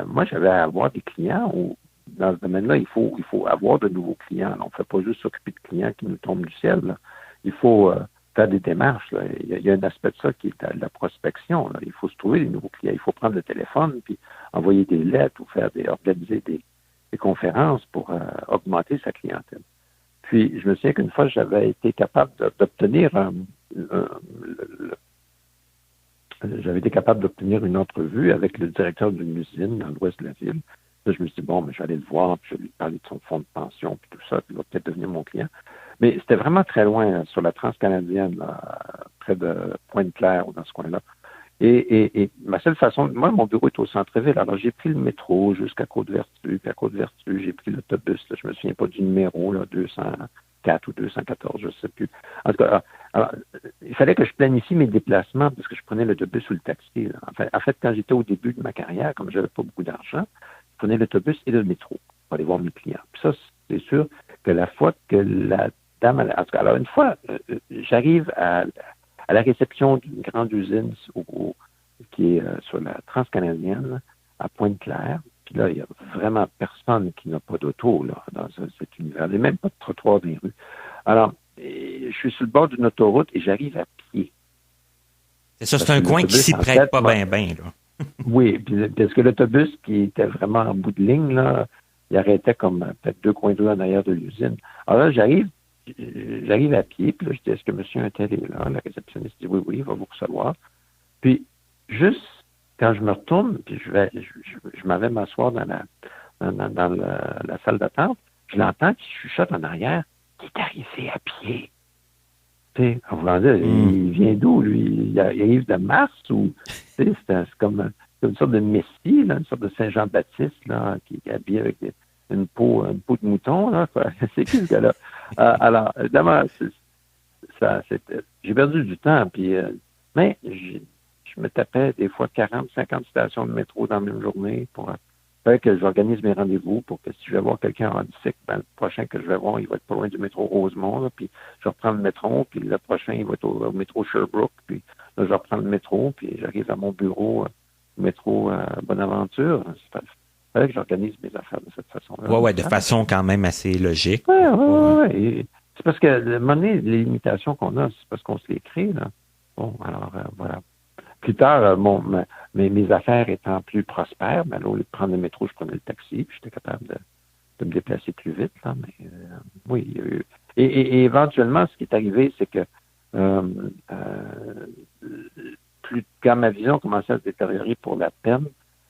Moi, j'avais à avoir des clients où, dans ce domaine-là, il faut avoir de nouveaux clients. On ne fait pas juste s'occuper de clients qui nous tombent du ciel. Là. Il faut... faire des démarches. Là. Il y a un aspect de ça qui est la prospection. Là. Il faut se trouver des nouveaux clients. Il faut prendre le téléphone puis envoyer des lettres ou organiser des conférences pour augmenter sa clientèle. Puis, je me souviens qu'une fois, j'avais été capable d'obtenir une entrevue avec le directeur d'une usine dans l'ouest de la ville. Là, je me suis dit, bon, mais je vais aller le voir, puis je vais lui parler de son fonds de pension, puis tout ça, puis il va peut-être devenir mon client. Mais c'était vraiment très loin, sur la Transcanadienne, là, près de Pointe-Claire, ou dans ce coin-là. Et ma seule façon, moi, mon bureau est au centre-ville, alors j'ai pris le métro jusqu'à Côte-Vertu, puis à Côte-Vertu, j'ai pris l'autobus, là, je me souviens pas du numéro, là, 204 ou 214, je sais plus. En tout cas, alors, il fallait que je planifie mes déplacements, parce que je prenais l'autobus ou le taxi. Là. En fait, quand j'étais au début de ma carrière, comme j'avais pas beaucoup d'argent, je prenais l'autobus et le métro pour aller voir mes clients. Puis ça, c'est sûr que la fois que la dame, en tout cas, alors une fois, j'arrive à la réception d'une grande usine qui est sur la Transcanadienne, à Pointe-Claire. Puis là, il n'y a vraiment personne qui n'a pas d'auto là, dans cet univers. Il n'y a même pas de trottoir dans les rues. Alors, je suis sur le bord d'une autoroute et j'arrive à pied. C'est ça, c'est un coin qui s'y prête pas bien, là. Oui, puis parce que l'autobus qui était vraiment en bout de ligne, là, il arrêtait comme peut-être 2 coins de rue en arrière de l'usine. Alors là, j'arrive à pied, puis là, je dis, est-ce que monsieur Untel est là? La réceptionniste dit, oui, il va vous recevoir. Puis, juste quand je me retourne, puis je m'en vais m'asseoir dans la salle d'attente, je l'entends qui chuchote en arrière, qui est arrivé à pied. Tu sais, en voulant dire, il vient d'où, lui? Il arrive de Mars ou, tu sais, c'est comme une sorte de messie, là, une sorte de Saint-Jean-Baptiste, là, qui est habillé avec une peau de mouton, là, quoi. C'est qui, ce gars-là? Alors, évidemment, j'ai perdu du temps, puis, mais je me tapais des fois 40, 50 stations de métro dans la même journée pour faire que j'organise mes rendez-vous pour que si je vais voir quelqu'un en bicycle, ben, le prochain que je vais voir, il va être pas loin du métro Rosemont, là, puis je reprends le métro, puis le prochain, il va être au métro Sherbrooke, puis là, je reprends le métro, puis j'arrive à mon bureau au métro Bonaventure. Il fallait que j'organise mes affaires de cette façon-là. Ouais, de façon quand même assez logique. Ouais. C'est parce que, à un moment donné, les limitations qu'on a, c'est parce qu'on se les crée, là. Bon, alors, voilà. Plus tard, mes affaires étant plus prospères, ben, au lieu de prendre le métro, je prenais le taxi, puis j'étais capable de me déplacer plus vite, là. Mais, oui, il y a eu... Et éventuellement, ce qui est arrivé, c'est que quand ma vision commençait à se détériorer pour la peine,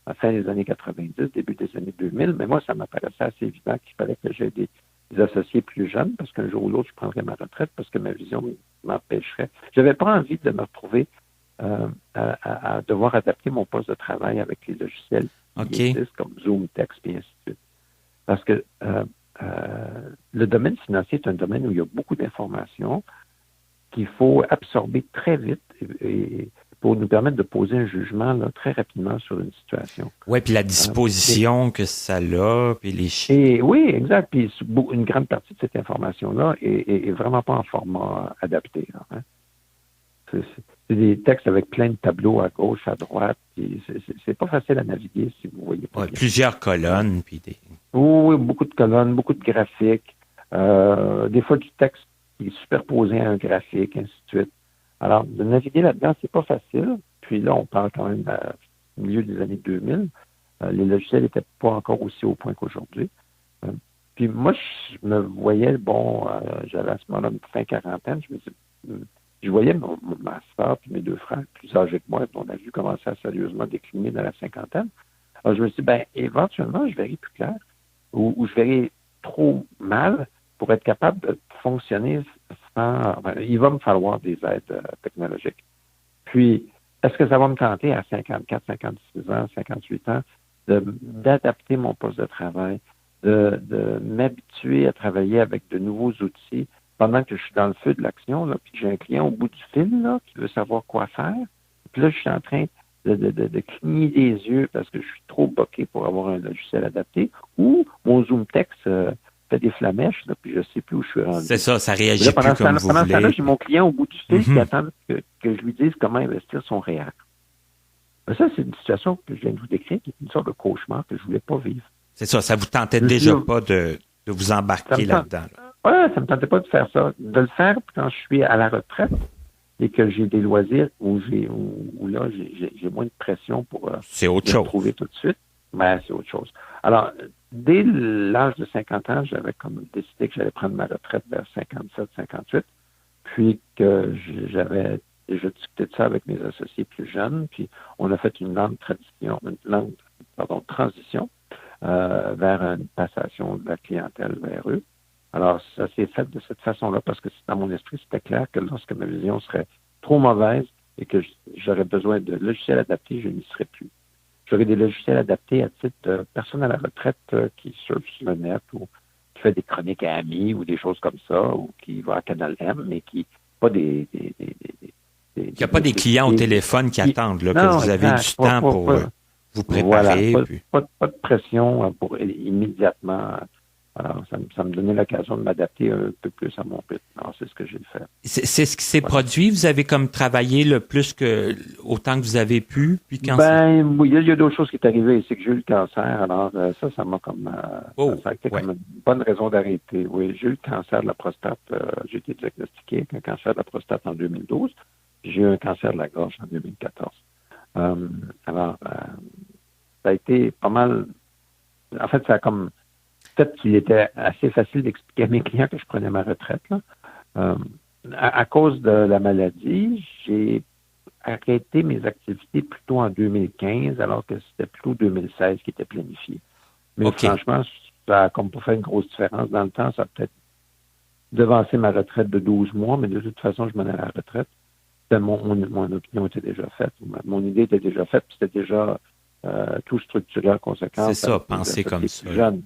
à la fin des années 90, début des années 2000, mais moi, ça m'apparaissait assez évident qu'il fallait que j'aie des associés plus jeunes, parce qu'un jour ou l'autre, je prendrais ma retraite, parce que ma vision m'empêcherait. J'avais pas envie de me retrouver à devoir adapter mon poste de travail avec les logiciels qui existent, comme Zoom, Text, et ainsi de suite. Parce que le domaine financier est un domaine où il y a beaucoup d'informations qu'il faut absorber très vite et pour nous permettre de poser un jugement là, très rapidement sur une situation. Oui, puis la disposition que ça a, puis les chiffres. Et oui, exact. Puis une grande partie de cette information-là est vraiment pas en format adapté. Là, hein. C'est des textes avec plein de tableaux à gauche, à droite. C'est pas facile à naviguer si vous voyez pas. Plusieurs colonnes. Puis Oui, beaucoup de colonnes, beaucoup de graphiques. Des fois, du texte qui est superposé à un graphique, ainsi de suite. Alors, de naviguer là-dedans, c'est pas facile. Puis là, on parle quand même au milieu des années 2000. Les logiciels n'étaient pas encore aussi au point qu'aujourd'hui. Puis moi, je me voyais, j'avais à ce moment-là une fin quarantaine, je voyais ma soeur et mes 2 frères plus âgés que moi, on a vu commencer à sérieusement décliner dans la cinquantaine. Alors, je me suis dit, éventuellement, je verrai plus clair ou je verrai trop mal pour être capable de fonctionner sans... il va me falloir des aides technologiques. Puis, est-ce que ça va me tenter à 54, 56 ans, 58 ans d'adapter mon poste de travail, de m'habituer à travailler avec de nouveaux outils pendant que je suis dans le feu de l'action, là, puis j'ai un client au bout du fil là, qui veut savoir quoi faire. Puis là, je suis en train de cligner des yeux parce que je suis trop boqué pour avoir un logiciel adapté, ou mon Zoom Text fait des flamèches, là, puis je sais plus où je suis rendu. C'est ça, ça réagit là, plus comme vous voulez. Pendant ce temps-là, j'ai mon client au bout du fil qui attend que je lui dise comment investir son REER. Ça, c'est une situation que je viens de vous décrire, qui est une sorte de cauchemar que je voulais pas vivre. C'est ça, ça vous tentait déjà pas de vous embarquer là-dedans. Oui, ça me tentait pas de faire ça. De le faire quand je suis à la retraite et que j'ai des loisirs où là, j'ai moins de pression pour c'est autre chose. Trouver tout de suite. C'est autre chose. Alors, dès l'âge de 50 ans, j'avais comme décidé que j'allais prendre ma retraite vers 57, 58, puis que j'avais déjà discuté de ça avec mes associés plus jeunes, puis on a fait une lente transition vers une passation de la clientèle vers eux. Alors, ça s'est fait de cette façon-là parce que dans mon esprit, c'était clair que lorsque ma vision serait trop mauvaise et que j'aurais besoin de logiciels adaptés, je n'y serais plus. J'aurais des logiciels adaptés à titre de personne à la retraite qui surfe sur le net ou qui fait des chroniques à amis ou des choses comme ça ou qui va à Canal M, mais qui pas des il n'y a pas des clients au téléphone qui attendent là, que vous avez du temps pour vous préparer. Voilà, pas de pression pour immédiatement. Alors, ça me donnait l'occasion de m'adapter un peu plus à mon rythme. Alors, c'est ce que j'ai fait. C'est ce qui s'est produit? Vous avez comme travaillé le plus que autant que vous avez pu? Puis quand oui, il y a d'autres choses qui sont arrivées. C'est que j'ai eu le cancer. Alors, ça m'a comme... ça a été comme une bonne raison d'arrêter. Oui, j'ai eu le cancer de la prostate. J'ai été diagnostiqué avec un cancer de la prostate en 2012. J'ai eu un cancer de la gorge en 2014. Alors, ça a été pas mal. En fait, ça a comme. Peut-être qu'il était assez facile d'expliquer à mes clients que je prenais ma retraite. Là. À cause de la maladie, j'ai arrêté mes activités plutôt en 2015, alors que c'était plutôt 2016 qui était planifié. Mais franchement, ça a comme pas fait une grosse différence. Dans le temps, ça a peut-être devancé ma retraite de 12 mois, mais de toute façon, je m'en allais à la retraite. Mon opinion était déjà faite. Mon idée était déjà faite, puis c'était déjà tout structuré en conséquence. C'est ça, penser comme ça. Jeune.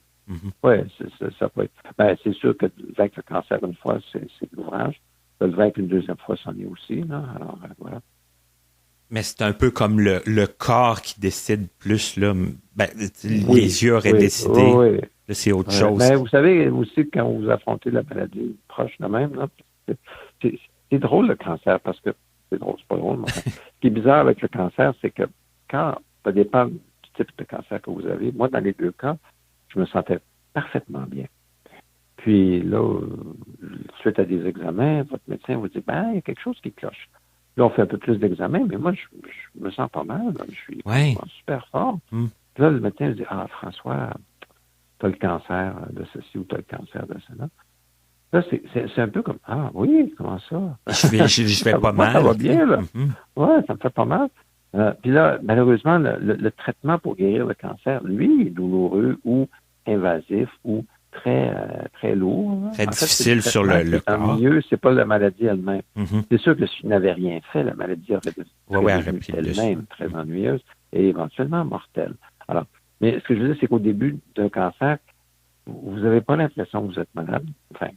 Oui, ça peut être. Ben, c'est sûr que vaincre le cancer une fois, c'est l'ouvrage. Le vaincre une deuxième fois, c'en est aussi. Là. Alors, voilà. Mais c'est un peu comme le corps qui décide plus. Là. Ben, les yeux auraient décidé. Oui. Là, c'est autre chose. Mais vous savez aussi, quand vous affrontez la maladie proche de même, là, c'est drôle le cancer, parce que c'est drôle, c'est pas drôle. Mais ce qui est bizarre avec le cancer, c'est que quand, ça dépend du type de cancer que vous avez, moi, dans les deux cas, je me sentais parfaitement bien. Puis là, suite à des examens, votre médecin vous dit, il y a quelque chose qui cloche. Là, on fait un peu plus d'examens, mais moi, je me sens pas mal. Là, je suis super fort. Puis là, le médecin me dit, François, tu as le cancer de ceci ou tu as le cancer de cela. Là, c'est un peu comme, oui, comment ça? Je vais pas mal. Ça va bien, là. Ouais, ça me fait pas mal. Puis là, malheureusement, le traitement pour guérir le cancer, lui, est douloureux ou invasif ou très lourd. Très difficile sur le corps. Mieux, c'est pas la maladie elle-même. C'est sûr que s'il n'avait rien fait, la maladie aurait devenu elle-même très ennuyeuse et éventuellement mortelle. Alors, mais ce que je veux dire, c'est qu'au début d'un cancer, vous n'avez pas l'impression que vous êtes malade. Enfin,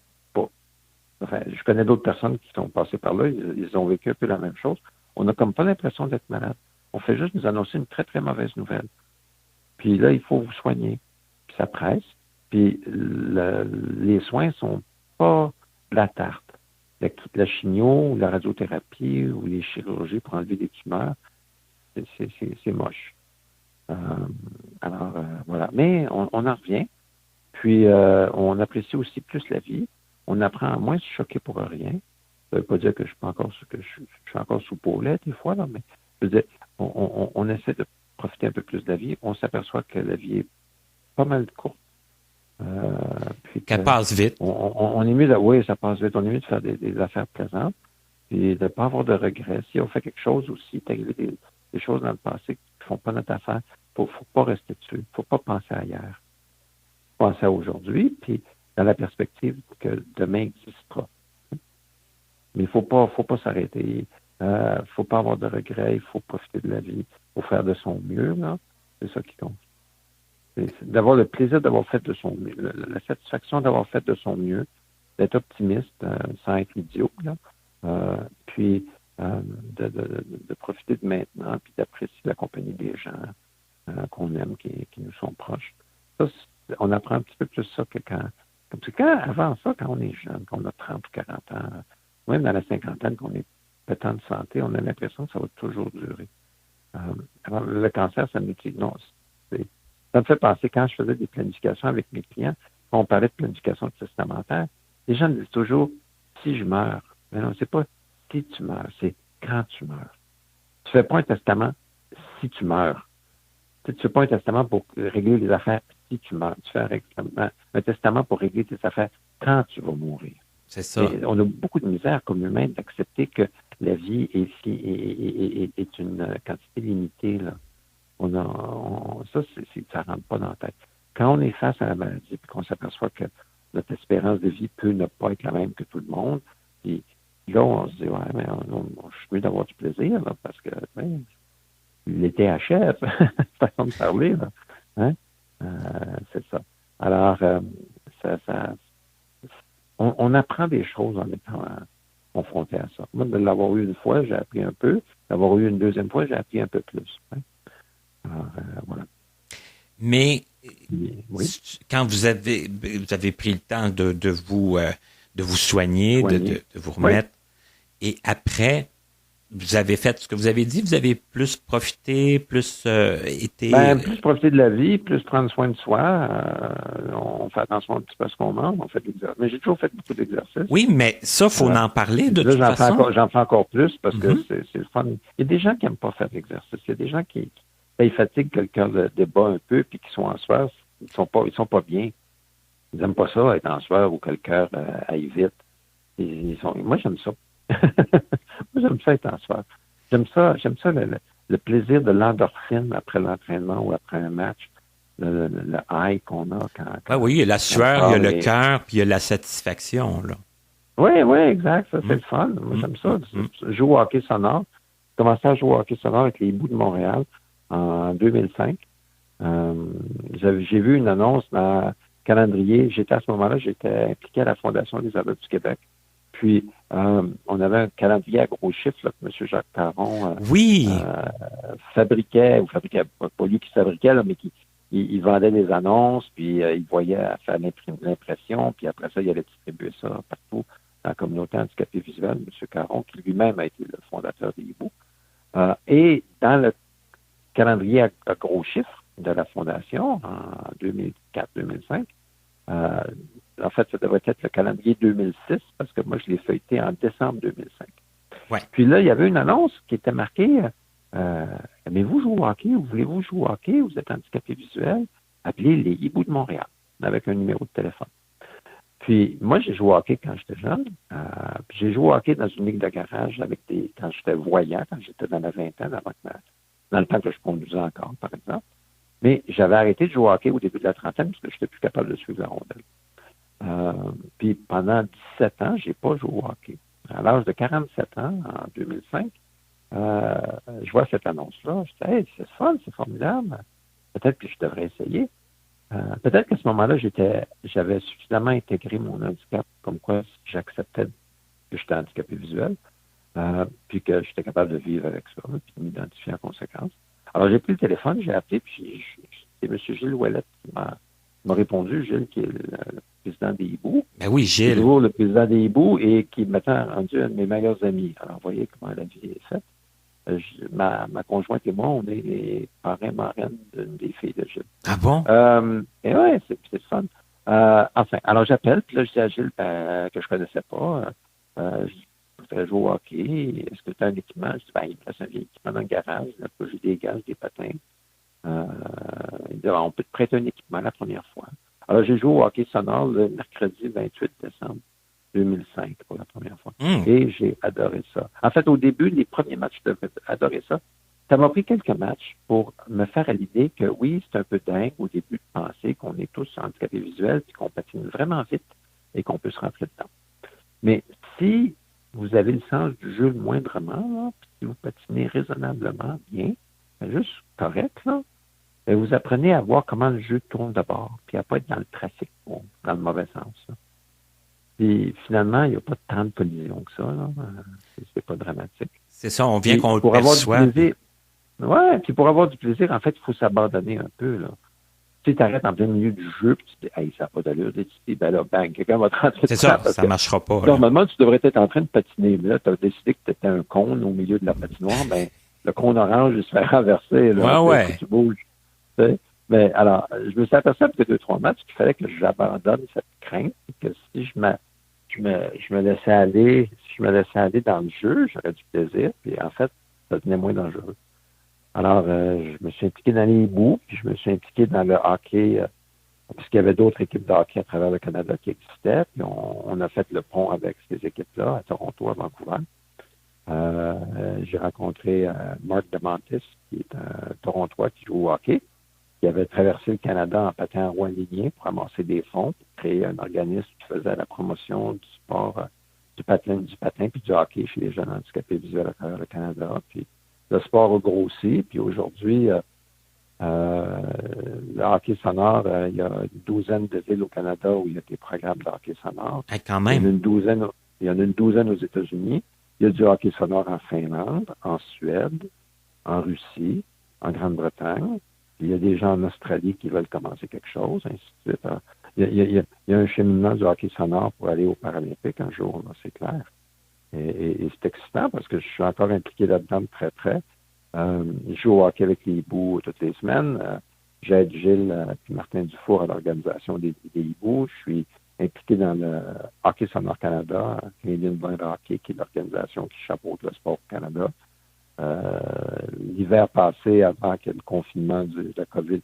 je connais d'autres personnes qui sont passées par là, ils ont vécu un peu la même chose. On n'a comme pas l'impression d'être malade. On fait juste nous annoncer une très, très mauvaise nouvelle. Puis là, il faut vous soigner. Puis ça presse. Puis les soins sont pas de la tarte. La chimio, ou la radiothérapie, ou les chirurgies pour enlever des tumeurs, c'est moche. Alors, voilà. Mais on en revient. Puis, on apprécie aussi plus la vie. On apprend à moins se choquer pour rien. Ça ne veut pas dire que je suis encore sous paulet des fois, là, mais je veux dire, on essaie de profiter un peu plus de la vie. On s'aperçoit que la vie est pas mal courte. Puis qu'elle passe vite. On est mieux oui, ça passe vite. On est mieux de faire des affaires plaisantes et de ne pas avoir de regrets. Si on fait quelque chose aussi, des choses dans le passé qui ne font pas notre affaire, il ne faut pas rester dessus. Il ne faut pas penser à hier. Penser à aujourd'hui, puis dans la perspective que demain existera. Mais il ne faut pas s'arrêter. Il ne faut pas avoir de regrets. Il faut profiter de la vie. Il faut faire de son mieux. Là. C'est ça qui compte. C'est d'avoir le plaisir d'avoir fait de son mieux, la satisfaction d'avoir fait de son mieux, d'être optimiste sans être idiot, là. Puis de profiter de maintenant, puis d'apprécier la compagnie des gens qu'on aime, qui nous sont proches. Ça, on apprend un petit peu plus ça que avant ça, quand on est jeune, qu'on a 30 ou 40 ans, même dans la cinquantaine, qu'on est pétant de santé, on a l'impression que ça va toujours durer. Alors, le cancer, ça nous dit non. Ça me fait penser, quand je faisais des planifications avec mes clients, quand on parlait de planification testamentaire, les gens me disent toujours si je meurs. Mais non, c'est pas si tu meurs, c'est quand tu meurs. Tu fais pas un testament si tu meurs. Tu fais pas un testament pour régler les affaires si tu meurs. Tu fais un testament pour régler tes affaires quand tu vas mourir. C'est ça. Et on a beaucoup de misère comme humain d'accepter que la vie est une quantité limitée, là. Ça rentre pas dans la tête. Quand on est face à la maladie et qu'on s'aperçoit que notre espérance de vie peut ne pas être la même que tout le monde, puis là, on se dit, mais je suis mieux d'avoir du plaisir, là, parce que l'été achève, façon de parler, là. Hein? C'est ça. Alors, on apprend des choses en étant confronté à ça. Moi, de l'avoir eu une fois, j'ai appris un peu. D'avoir eu une deuxième fois, j'ai appris un peu plus. Hein? Alors, voilà. Mais oui. Quand vous avez pris le temps de vous soigner, de vous remettre, et après, vous avez fait ce que vous avez dit, vous avez plus profité, plus été... plus profiter de la vie, plus prendre soin de soi. On faire attention un petit peu à ce qu'on mange, on fait de l'exercice. Mais j'ai toujours fait beaucoup d'exercices. Oui, mais ça, faut en parler de là, toute façon. J'en fais encore plus parce que c'est le fun. Il y a des gens qui n'aiment pas faire de l'exercice. Il y a des gens qui ils fatiguent que le cœur débat un peu puis qui sont en sueur. Ils sont pas bien. Ils n'aiment pas ça, être en sueur ou que le cœur aille vite. Moi, j'aime ça. Moi, j'aime ça être en sueur. J'aime ça le plaisir de l'endorphine après l'entraînement ou après un match. Le high qu'on a quand oui, il y a la sueur, il y a le cœur, puis il y a la satisfaction, là. Oui, exact. Ça, c'est le fun. Moi, j'aime ça. Je joue au hockey sonore. J'ai commencé à jouer au hockey sonore avec les Hiboux de Montréal en 2005. J'ai vu une annonce dans le calendrier. À ce moment-là, j'étais impliqué à la Fondation des aveugles du Québec. Puis, on avait un calendrier à gros chiffres là, que M. Jacques Caron fabriquait, pas lui qui fabriquait, là, mais il vendait des annonces, puis il voyait à faire l'impression, puis après ça, il allait distribuer ça partout dans la communauté handicapée visuelle, M. Caron, qui lui-même a été le fondateur des Hiboux. Et dans le calendrier à gros chiffres de la Fondation, en 2004-2005, en fait, ça devrait être le calendrier 2006, parce que moi, je l'ai feuilleté en décembre 2005. Ouais. Puis là, il y avait une annonce qui était marquée aimez-vous jouer au hockey ou voulez-vous jouer au hockey? Vous êtes handicapé visuel? Appelez les Hiboux de Montréal avec un numéro de téléphone. Puis moi, j'ai joué au hockey quand j'étais jeune. Puis j'ai joué au hockey dans une ligue de garage quand j'étais voyant, quand j'étais dans la vingtaine, dans le temps que je conduisais encore, par exemple. Mais j'avais arrêté de jouer au hockey au début de la trentaine parce que je n'étais plus capable de suivre la rondelle. Puis pendant 17 ans, j'ai pas joué au hockey. À l'âge de 47 ans, en 2005, je vois cette annonce-là. Je dis, hey, c'est fun, c'est formidable. Peut-être que je devrais essayer. Peut-être qu'à ce moment-là, j'avais suffisamment intégré mon handicap, comme quoi j'acceptais que j'étais handicapé visuel, puis que j'étais capable de vivre avec ça, puis de m'identifier en conséquence. Alors, j'ai pris le téléphone, j'ai appelé, puis c'est M. Gilles Ouellette qui m'a répondu, Gilles, qui est le président des Hiboux. Ben oui, Gilles. Toujours le président des Hiboux et qui est maintenant rendu un de mes meilleurs amis. Alors, vous voyez comment la vie est faite. Ma conjointe et moi, on est les parrains marraines d'une des filles de Gilles. Ah bon? Et ouais, c'est fun. Enfin, alors j'appelle, puis là, je dis à Gilles que je connaissais pas. Je voudrais jouer au hockey. Est-ce que tu as un équipement? Je dis, il me reste un vieil équipement dans le garage. Là, j'ai des gaz, des patins. Il dit, on peut te prêter un équipement la première fois. Alors, j'ai joué au hockey sonore le mercredi 28 décembre 2005 pour la première fois. Et j'ai adoré ça. En fait, au début, les premiers matchs, j'avais adoré ça. Ça m'a pris quelques matchs pour me faire à l'idée que oui, c'est un peu dingue au début de penser qu'on est tous handicapés visuels puis qu'on patine vraiment vite et qu'on peut se rentrer dedans. Mais si vous avez le sens du jeu moindrement, là, puis si vous patinez raisonnablement bien, juste correct, là, vous apprenez à voir comment le jeu tourne d'abord, puis à pas être dans le trafic, dans le mauvais sens. Là. Puis finalement, il n'y a pas tant de collisions que ça. Là. C'est pas dramatique. C'est ça, on vient qu'on le perçoit. Oui, puis pour avoir du plaisir, en fait, il faut s'abandonner un peu. Là. Tu t'arrêtes en plein milieu du jeu, puis tu te dis, hey, ça n'a pas d'allure. Tu te dis, ben là, bang, quelqu'un va te rentrer. C'est ça, ça ne marchera pas. Là. Normalement, tu devrais être en train de patiner, mais là, tu as décidé que tu étais un cône au milieu de la patinoire, ben le cône orange, il se fait renverser. Là, ouais. Tu bouges. Tu sais? Mais alors, je me suis aperçu après 2-3 matchs qu'il fallait que j'abandonne cette crainte, que si je me laissais aller, dans le jeu, j'aurais du plaisir, puis en fait, ça devenait moins dangereux. Alors, je me suis impliqué dans les Hiboux, puis je me suis impliqué dans le hockey, parce qu'il y avait d'autres équipes de hockey à travers le Canada qui existaient, puis on a fait le pont avec ces équipes-là, à Toronto, à Vancouver. J'ai rencontré Mark DeMontis, qui est un Torontois qui joue au hockey, qui avait traversé le Canada en patin roue aligné pour amasser des fonds, pour créer un organisme qui faisait la promotion du sport, du patin puis du hockey chez les jeunes handicapés visuels à travers le Canada. Puis le sport a grossi, puis aujourd'hui, le hockey sonore, il y a une douzaine de villes au Canada où il y a des programmes de hockey sonore. Quand même. Il y en a une douzaine aux États-Unis. Il y a du hockey sonore en Finlande, en Suède, en Russie, en Grande-Bretagne. Il y a des gens en Australie qui veulent commencer quelque chose, ainsi de suite. Il y a un cheminement du hockey sonore pour aller aux Paralympiques un jour, là, c'est clair. Et c'est excitant parce que je suis encore impliqué là-dedans de très près. Je joue au hockey avec les Hiboux toutes les semaines. j'aide Gilles et Martin Dufour à l'organisation des hiboux. Je suis impliqué dans le Hockey Sonore Canada, Canadian Blind Hockey, qui est l'organisation qui chapeaute le sport au Canada. L'hiver passé, avant que le confinement de la COVID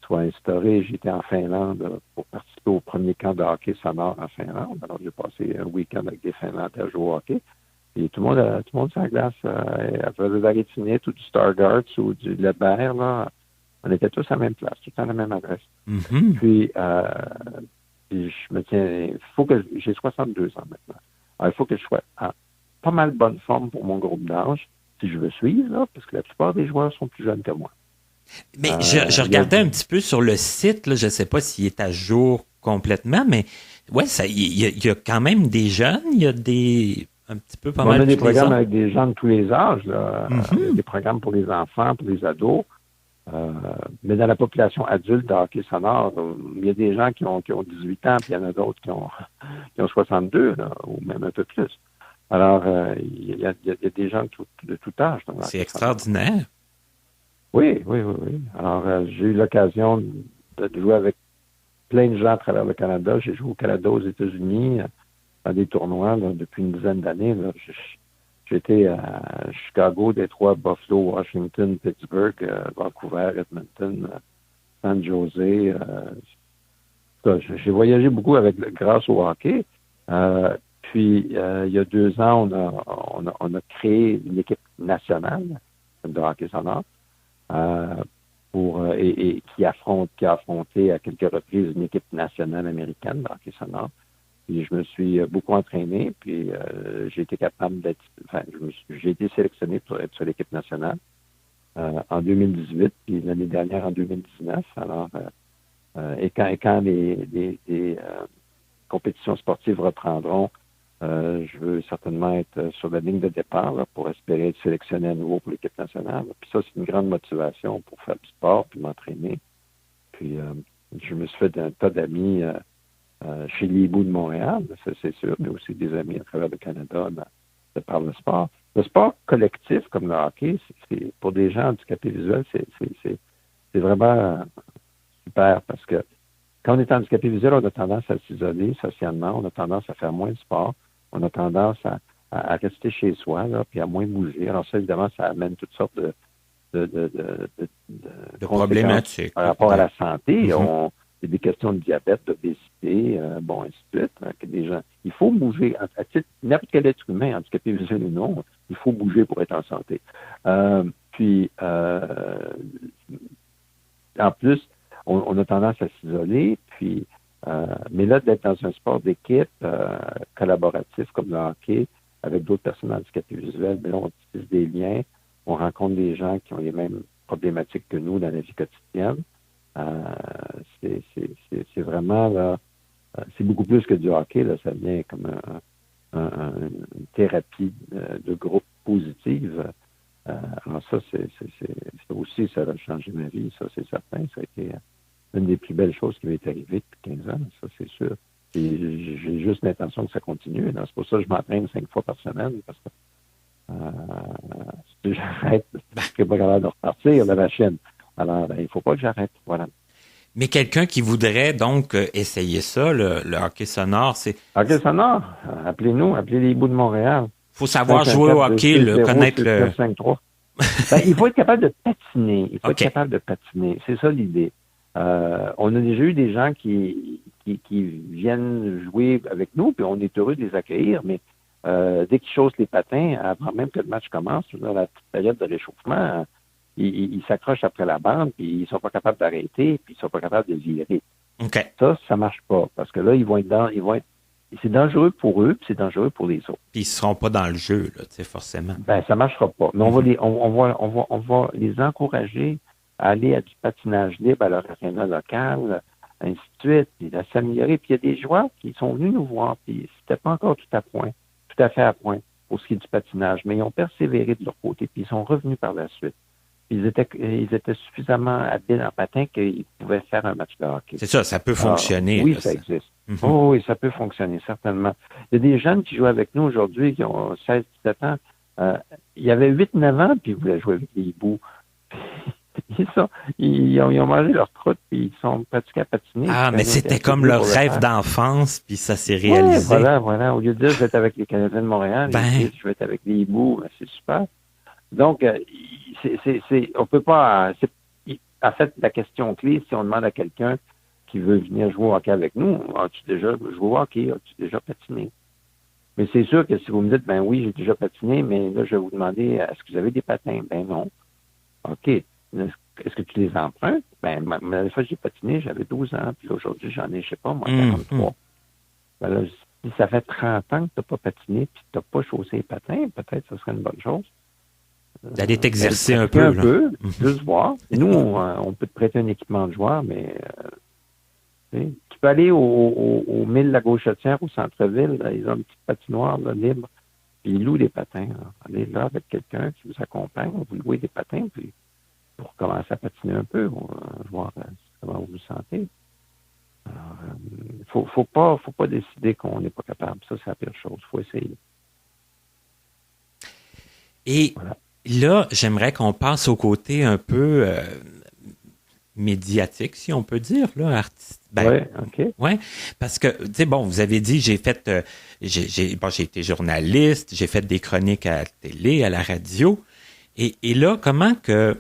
soit instauré, j'étais en Finlande pour participer au premier camp de hockey sonore en Finlande. Alors, j'ai passé un week-end avec des Finlandais à jouer au hockey. Et tout le monde sur la glace, faisait de la rétinite ou du Stargard ou du Lebert, là. On était tous à la même place, tout le temps à la même adresse. Mm-hmm. Puis je me tiens, j'ai 62 ans maintenant. Alors, il faut que je sois en pas mal bonne forme pour mon groupe d'âge, si je veux suivre, là, parce que la plupart des joueurs sont plus jeunes que moi. Mais je regardais un petit peu sur le site, là, je ne sais pas s'il est à jour complètement, mais ouais, il y a quand même des jeunes, il y a un petit peu pas mal. On a des programmes avec des gens de tous les âges, là. Mm-hmm. Il y a des programmes pour les enfants, pour les ados. Mais dans la population adulte de hockey sonore, il y a des gens qui ont 18 ans, puis il y en a d'autres qui ont 62, là, ou même un peu plus. Alors, il y a des gens de tout âge. C'est extraordinaire. Oui. Alors, j'ai eu l'occasion de jouer avec plein de gens à travers le Canada. J'ai joué au Canada, aux États-Unis, dans des tournois là, depuis une dizaine d'années. J'étais à Chicago, Détroit, Buffalo, Washington, Pittsburgh, Vancouver, Edmonton, San Jose. J'ai voyagé beaucoup grâce au hockey. Puis, il y a 2 ans, on a créé une équipe nationale de hockey sonore et qui a affronté à quelques reprises une équipe nationale américaine de hockey sonore. Puis je me suis beaucoup entraîné, puis j'ai été capable j'ai été sélectionné pour être sur l'équipe nationale en 2018, puis l'année dernière en 2019. Alors, et quand les compétitions sportives reprendront, je veux certainement être sur la ligne de départ là, pour espérer être sélectionné à nouveau pour l'équipe nationale. Puis ça, c'est une grande motivation pour faire du sport, puis m'entraîner. Puis je me suis fait un tas d'amis chez les Hiboux de Montréal, ça c'est sûr, mais aussi des amis à travers le Canada de par le sport. Le sport collectif, comme le hockey, c'est pour des gens handicapés visuels, c'est vraiment super parce que quand on est handicapé visuel, on a tendance à s'isoler socialement, on a tendance à faire moins de sport, on a tendance à rester chez soi, là, puis à moins bouger. Alors ça, évidemment, ça amène toutes sortes de problématiques par rapport à la santé. Mm-hmm. Il y a des questions de diabète, d'obésité, ainsi de suite. Que des gens, il faut bouger. À titre, n'importe quel être humain, handicapé visuel ou non, il faut bouger pour être en santé. Puis, en plus, on a tendance à s'isoler. Puis, mais là, d'être dans un sport d'équipe collaboratif comme le hockey, avec d'autres personnes handicapées visuelles, mais là, on tisse des liens, on rencontre des gens qui ont les mêmes problématiques que nous dans la vie quotidienne. C'est vraiment là, c'est beaucoup plus que du hockey, là, ça devient comme une thérapie de groupe positive. Alors ça, c'est aussi, ça a changé ma vie, ça c'est certain. Ça a été une des plus belles choses qui m'est arrivée depuis 15 ans, ça c'est sûr. Et j'ai juste l'intention que ça continue. C'est pour ça que je m'entraîne 5 fois par semaine, parce que si j'arrête, je ne serai pas capable de repartir de la chaîne. Alors, il ne faut pas que j'arrête. Voilà. Mais quelqu'un qui voudrait donc essayer ça, le hockey sonore, c'est... Hockey sonore, appelez-nous, appelez les Hiboux de Montréal. Il faut savoir jouer au hockey, connaître le... Il faut être capable de patiner. Il faut être capable de patiner. C'est ça l'idée. On a déjà eu des gens qui viennent jouer avec nous, puis on est heureux de les accueillir, mais dès qu'ils chaussent les patins, avant même que le match commence, dans la petite période de réchauffement, ils s'accrochent après la bande, puis ils sont pas capables d'arrêter, puis ils sont pas capables de virer. Okay. Ça marche pas, parce que là, c'est dangereux pour eux, puis c'est dangereux pour les autres. Puis ils seront pas dans le jeu, là, tu sais, forcément. Ben, ça marchera pas. Mais on va les encourager à aller à du patinage libre à leur aréna locale, ainsi de suite, puis à s'améliorer. Puis il y a des joueurs qui sont venus nous voir, puis c'était pas encore tout à fait à point pour ce qui est du patinage, mais ils ont persévéré de leur côté, puis ils sont revenus par la suite. Ils étaient suffisamment habiles en patin qu'ils pouvaient faire un match de hockey. C'est ça peut fonctionner. Alors, oui, ça existe. Mm-hmm. Oh, oui, ça peut fonctionner, certainement. Il y a des jeunes qui jouent avec nous aujourd'hui, qui ont 16-17 ans. Il y avait 8-9 ans, puis ils voulaient jouer avec les hiboux. ils ont mangé leur croûte, puis ils sont pratiqués à patiner. Ah, mais c'était comme leur rêve d'enfance, puis ça s'est réalisé. Ouais, voilà. Au lieu de dire, je vais être avec les Canadiens de Montréal, ils disent, je vais être avec les hiboux. Ben, c'est super. Donc, on peut pas... En fait, la question clé, si on demande à quelqu'un qui veut venir jouer au hockey avec nous, as-tu déjà joué au hockey? As-tu déjà patiné? Mais c'est sûr que si vous me dites, ben oui, j'ai déjà patiné, mais là, je vais vous demander, est-ce que vous avez des patins? Ben non. OK. Est-ce que tu les empruntes? Ben, la dernière fois que j'ai patiné, j'avais 12 ans, puis aujourd'hui, j'en ai, je sais pas, moi, 43. Ben là, si ça fait 30 ans que tu n'as pas patiné, puis tu n'as pas chaussé les patins, peut-être que ce serait une bonne chose. D'aller t'exercer un peu. Juste voir. Nous, on peut te prêter un équipement de joueur, mais tu peux aller au 1000 La Gauchetière, au centre-ville, là, ils ont une petite patinoire là, libre, puis ils louent des patins. Là. Allez là avec quelqu'un qui vous accompagne, vous louez des patins, puis pour commencer à patiner un peu, voir comment vous vous sentez. Alors, faut pas décider qu'on n'est pas capable. Ça, c'est la pire chose. Faut essayer. Et là, j'aimerais qu'on passe au côté un peu médiatique, si on peut dire, là, artiste. Oui, OK. Ouais, parce que, tu sais, bon, vous avez dit, j'ai été journaliste, j'ai fait des chroniques à la télé, à la radio. Et là, comment que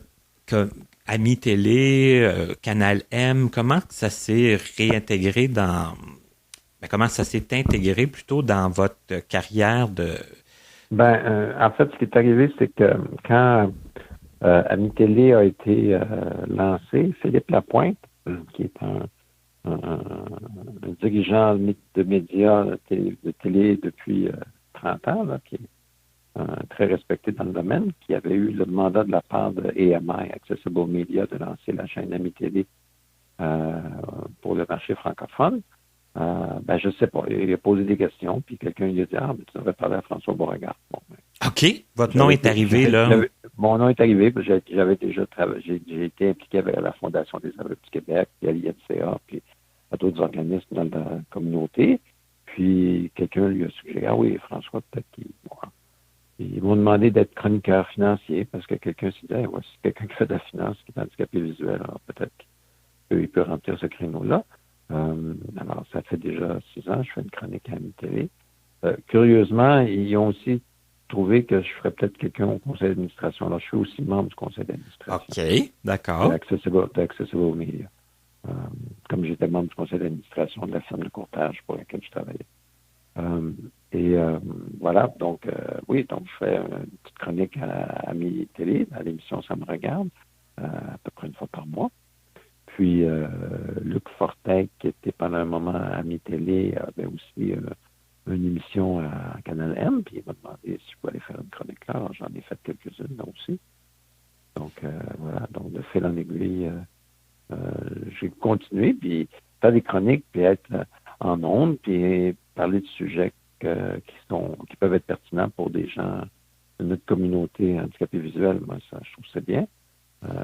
Ami Télé, Canal M, comment ça s'est réintégré comment ça s'est intégré plutôt dans votre carrière de... En fait, ce qui est arrivé, c'est que quand Ami Télé a été lancé, Philippe Lapointe, qui est un dirigeant de médias de télé depuis 30 ans, là, qui est très respecté dans le domaine, qui avait eu le mandat de la part de AMI, Accessible Media, de lancer la chaîne Ami Télé pour le marché francophone. Je sais pas. Il a posé des questions, puis quelqu'un lui a dit, mais tu devrais parler à François Beauregard. Bon, OK. Votre nom est arrivé, là. Mon nom est arrivé, parce que j'avais déjà travaillé, j'ai été impliqué avec la Fondation des aveugles du Québec, puis à l'INCA, puis à d'autres organismes dans la communauté. Puis quelqu'un lui a suggéré, oui, François, peut-être qu'il... Ils m'ont demandé d'être chroniqueur financier, parce que quelqu'un s'est dit, c'est quelqu'un qui fait de la finance, qui est handicapé visuel, alors peut-être qu'il peut remplir ce créneau-là. Alors, ça fait déjà 6 ans, je fais une chronique à Ami Télé. Curieusement, ils ont aussi trouvé que je ferais peut-être quelqu'un au conseil d'administration. Alors, je suis aussi membre du conseil d'administration. OK, d'accord. Accessible Media. Comme j'étais membre du conseil d'administration de la firme de courtage pour laquelle je travaillais. Voilà, donc je fais une petite chronique à Ami Télé, à l'émission Ça me regarde, à peu près une fois par mois. Puis Luc Fortin, qui était pendant un moment à Ami Télé, avait aussi une émission à Canal M, puis il m'a demandé si je pouvais aller faire une chronique là. Alors, j'en ai fait quelques-unes là aussi. Donc, donc de fil en aiguille, j'ai continué, puis faire des chroniques, puis être en ondes, puis parler de sujets qui peuvent être pertinents pour des gens de notre communauté handicapée visuelle. Moi, ça, je trouve ça bien.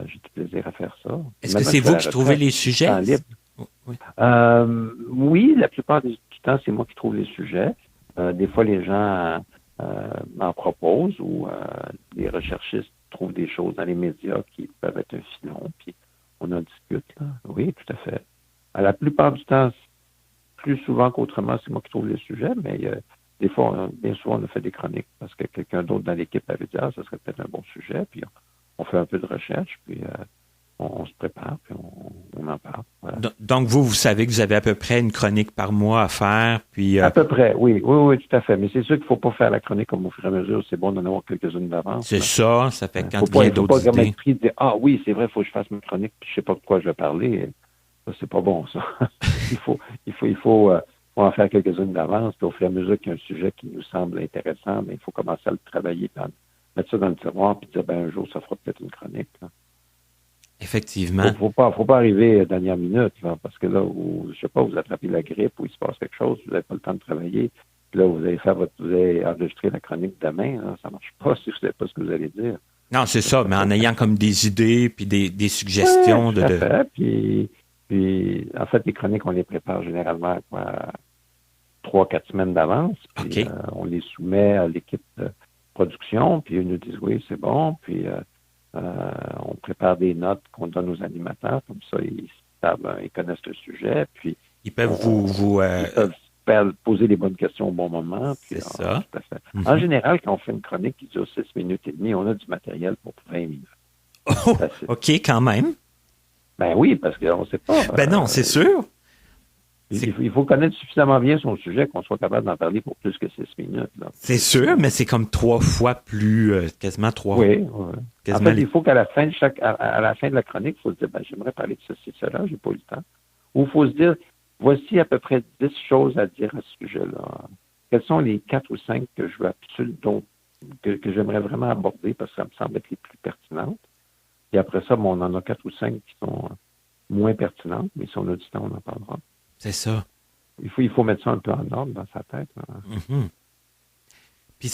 J'ai du plaisir à faire ça. Est-ce que c'est vous qui trouvez les sujets? Oui. Oui, la plupart du temps, c'est moi qui trouve les sujets. Des fois, les gens m'en proposent ou les recherchistes trouvent des choses dans les médias qui peuvent être un filon, puis on en discute. Là. Oui, tout à fait. À la plupart du temps, plus souvent qu'autrement, c'est moi qui trouve les sujets, mais des fois, bien souvent, on a fait des chroniques parce que quelqu'un d'autre dans l'équipe avait dit « ça serait peut-être un bon sujet », puis on fait un peu de recherche, puis on se prépare, puis on en parle. Voilà. Donc, vous savez que vous avez à peu près une chronique par mois à faire, puis... À peu près, oui, tout à fait. Mais c'est sûr qu'il ne faut pas faire la chronique comme au fur et à mesure. C'est bon d'en avoir quelques-unes d'avance. C'est ça fait quand il y a d'autres idées. Il ne faut pas l'esprit de dire, oui, c'est vrai, il faut que je fasse ma chronique, puis je ne sais pas de quoi je vais parler. Ça, c'est pas bon, ça. il faut en faire quelques-unes d'avance, puis au fur et à mesure qu'il y a un sujet qui nous semble intéressant, il faut commencer à le travailler, puis mettre ça dans le tiroir, puis dire, un jour, ça fera peut-être une chronique. Là. Effectivement. Faut pas arriver à la dernière minute, là, parce que là, je sais pas, vous attrapez la grippe ou il se passe quelque chose, vous n'avez pas le temps de travailler, puis là, vous allez enregistrer la chronique demain, là, ça marche pas si vous ne savez pas ce que vous allez dire. Non, c'est ça, mais en ayant comme des idées, puis des suggestions tout à fait. Puis, en fait, les chroniques, on les prépare généralement 3-4 semaines d'avance, puis on les soumet à l'équipe de production, puis ils nous disent oui, c'est bon, puis On prépare des notes qu'on donne aux animateurs, comme ça, ils savent, ils connaissent le sujet, puis Ils peuvent ils peuvent faire poser les bonnes questions au bon moment. Puis, c'est ça. Tout à fait. Mm-hmm. En général, quand on fait une chronique qui dure 6 minutes et demie, on a du matériel pour 20 minutes. Oh, OK, quand même. Ben oui, parce qu'on ne sait pas. Ben non, c'est sûr. Il faut connaître suffisamment bien son sujet qu'on soit capable d'en parler pour plus que 6 minutes. Là. C'est sûr, mais c'est comme 3 fois plus, quasiment 3 fois. Oui. Quasiment en fait, il faut qu'à la fin de à la fin de la chronique, il faut se dire, ben, j'aimerais parler de ceci, cela, j'ai pas eu le temps. Ou il faut se dire, voici à peu près 10 choses à dire à ce sujet-là. Quelles sont les 4 ou 5 que je veux absolument, que j'aimerais vraiment aborder parce que ça me semble être les plus pertinentes. Et après ça, bon, on en a 4 ou 5 qui sont moins pertinentes, mais si on a du temps, on en parlera. C'est ça. Il faut mettre ça un peu en ordre dans sa tête. Mm-hmm. Puis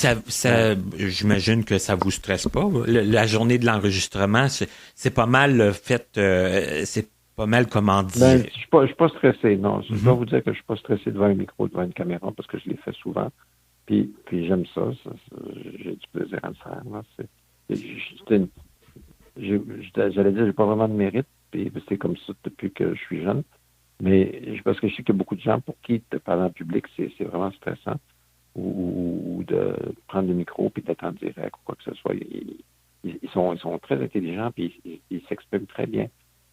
j'imagine que ça vous stresse pas. La journée de l'enregistrement, c'est pas mal fait, c'est pas mal comment dire. Ben, je suis pas stressé, non. Je dois vous dire que je suis pas stressé devant un micro, devant une caméra, parce que je l'ai fait souvent. Puis j'aime ça. J'ai du plaisir à le faire. J'allais dire, j'ai pas vraiment de mérite, puis c'est comme ça depuis que je suis jeune. Mais parce que je sais qu'il y a beaucoup de gens pour qui de parler en public, c'est vraiment stressant. Ou de prendre le micro puis d'être en direct ou quoi que ce soit. Ils sont très intelligents puis ils s'expriment très bien.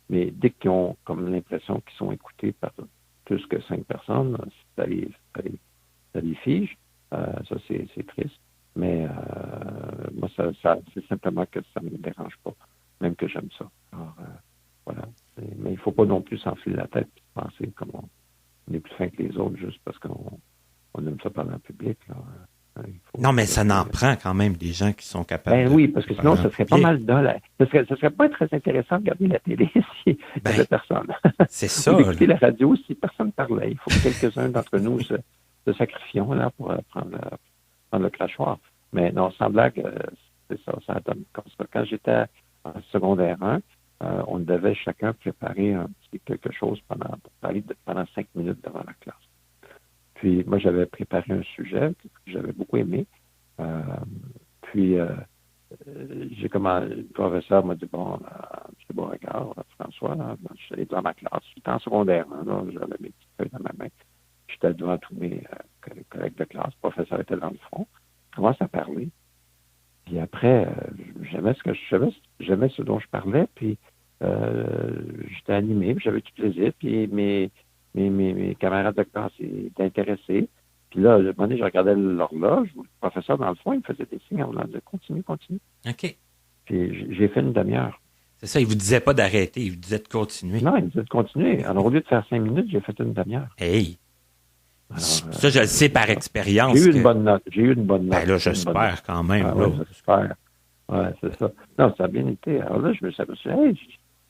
Mais dès qu'ils ont comme l'impression qu'ils sont écoutés par plus que 5 personnes, ça les fige. Ça, c'est triste. Mais moi, ça c'est simplement que ça ne me dérange pas, même que j'aime ça. Alors, voilà. Mais il ne faut pas non plus s'enfiler la tête et penser comme on est plus fin que les autres juste parce qu'on aime ça parler en public. Là. Non, mais ça n'en prend quand même des gens qui sont capables. Ben oui, parce que sinon, ça serait pas mal dole. Ça serait pas très intéressant de regarder la télé si il n'y avait personne. C'est ça. Ou d'écouter la radio si personne parlait. Il faut que quelques-uns d'entre nous se sacrifions là, pour prendre le crachoir. Mais non, sans blague, c'est ça, ça donne comme ça. Quand j'étais en secondaire 1, on devait chacun préparer un petit quelque chose pour parler pendant 5 minutes devant la classe. Puis moi, j'avais préparé un sujet que j'avais beaucoup aimé. Puis le professeur m'a dit, bon, M. Beauregard, François, je suis allé dans ma classe. J'étais en secondaire, là, j'avais mes petites feuilles dans ma main. J'étais devant tous mes collègues de classe. Le professeur était dans le fond. Je commence à parler. Puis après, j'aimais ce dont je parlais, puis j'étais animé, puis j'avais du plaisir, puis mes camarades de classe étaient intéressés. Puis là, à un moment donné, je regardais l'horloge, le professeur, dans le fond, il me faisait des signes, on a dit continue. OK. Puis j'ai fait une demi-heure. C'est ça, il vous disait pas d'arrêter, il vous disait de continuer. Non, il me disait de continuer. Alors, au lieu de faire 5 minutes, j'ai fait une demi-heure. Hey! Alors, ça, je le sais par expérience. J'ai eu une bonne note. Ben là, j'espère quand même. Ah, ouais, j'espère. Ouais, c'est ça. Non, ça a bien été. Alors là, je me suis aperçu, hey,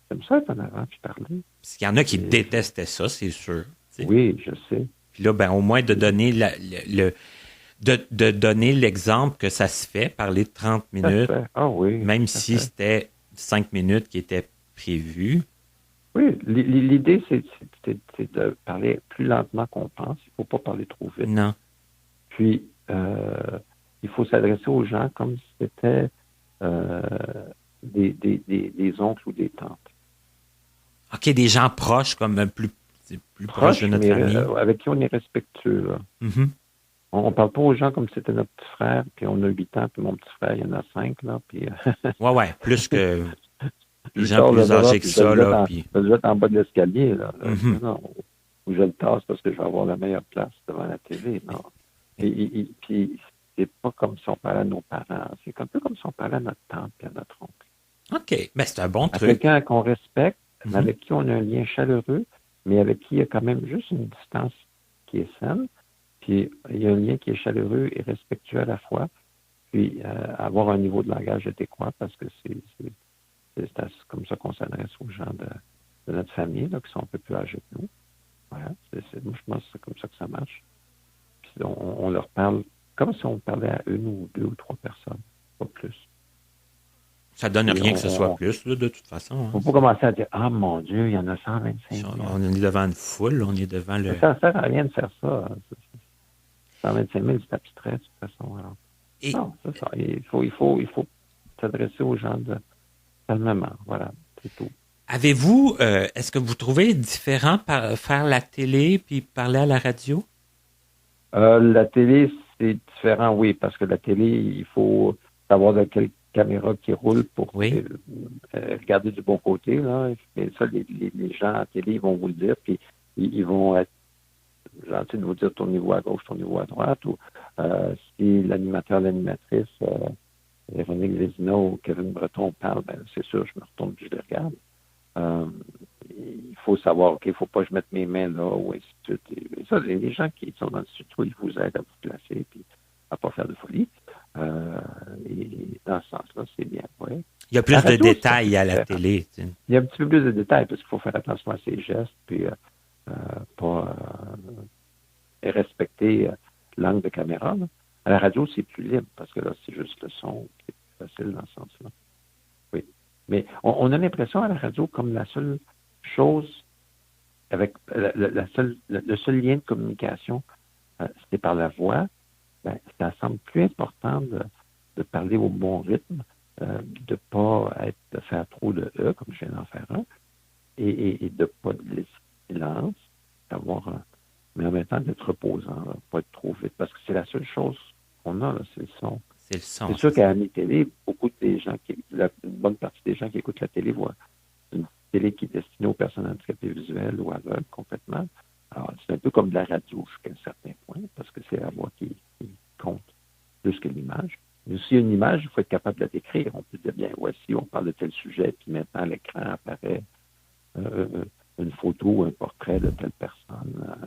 j'aime ça être en avant puis parler. Parce qu'il y en a qui détestaient ça, c'est sûr. T'sais. Oui, je sais. Puis là, ben, au moins de donner de donner l'exemple que ça se fait, parler de 30 minutes. Ah oui. Même si c'était 5 minutes qui étaient prévues. Oui, l'idée, c'est de parler plus lentement qu'on pense. Il ne faut pas parler trop vite. Non. Puis, il faut s'adresser aux gens comme si c'était des oncles ou des tantes. OK, des gens proches, comme plus proches de notre famille. Avec qui on est respectueux. Là. Mm-hmm. On ne parle pas aux gens comme si c'était notre petit frère, puis on a 8 ans, puis mon petit frère, il y en a 5. Là, puis, ouais, plus que les gens plus âgés que ça. Là, puis... Je vais être en bas de l'escalier. Là, mm-hmm. Non, ou je le tasse parce que je vais avoir la meilleure place devant la télé. Non. Puis, c'est pas comme si on parlait à nos parents. C'est un peu comme si on parlait à notre tante et à notre oncle. OK, mais c'est un bon truc. Quelqu'un qu'on respecte, mais avec qui on a un lien chaleureux, mais avec qui il y a quand même juste une distance qui est saine. Puis il y a un lien qui est chaleureux et respectueux à la fois. Puis avoir un niveau de langage adéquat parce que c'est comme ça qu'on s'adresse aux gens de notre famille là, qui sont un peu plus âgés que nous. Voilà. Moi, je pense que c'est comme ça que ça marche. Puis on leur parle comme si on parlait à 1 ou 2 ou 3 personnes, pas plus. Ça donne rien que ce soit plus, là, de toute façon. Il ne faut pas commencer à dire « Ah, mon Dieu, il y en a 125 000. » On est devant une foule, on est devant le... Ça ne sert à rien de faire ça. 125 000, c'est abstrait, de toute façon. Alors. Non, c'est ça. Il faut s'adresser aux gens calmement, voilà, c'est tout. Avez-vous, est-ce que vous trouvez différent faire la télé puis parler à la radio? La télé, c'est différent, oui, parce que la télé, il faut savoir de quelle caméra qui roule pour Oui. regarder du bon côté, là. Et ça, les gens à la télé, ils vont vous le dire, puis ils vont être gentils de vous dire tournez-vous à gauche, tournez-vous à droite, ou si l'animateur, l'animatrice, Véronique Vézina ou Kevin Breton parle, ben c'est sûr, je me retourne et je les regarde. Il faut savoir, OK, il ne faut pas que je mette mes mains là, ou ainsi de suite. Et ça, les gens qui sont dans le studio, ils vous aident à vous placer puis à ne pas faire de folie. Et dans ce sens-là, c'est bien, oui. Il y a plus de détails à la télé. Tu sais. Il y a un petit peu plus de détails parce qu'il faut faire attention à ses gestes, puis pas respecter l'angle de caméra. Là. À la radio, c'est plus libre parce que là, c'est juste le son qui est plus facile dans ce sens-là. Oui. Mais on a l'impression à la radio comme la seule chose avec le seul lien de communication, c'était par la voix. Ben, ça semble plus important de parler au bon rythme, de pas de faire trop de E, comme je viens d'en faire un, et de pas de laisser silence, mais en même temps d'être reposant, là, pas être trop vite, parce que c'est la seule chose qu'on a, là, c'est le son. C'est le son. C'est sûr qu'à la télé, une bonne partie des gens qui écoutent la télé voient une télé qui est destinée aux personnes handicapées visuelles ou aveugles complètement. Alors, c'est un peu comme de la radio jusqu'à un certain point, parce que c'est la voix qui compte plus que l'image. Mais aussi, une image, il faut être capable de la décrire. On peut dire, bien, voici, on parle de tel sujet, puis maintenant, à l'écran apparaît une photo ou un portrait de telle personne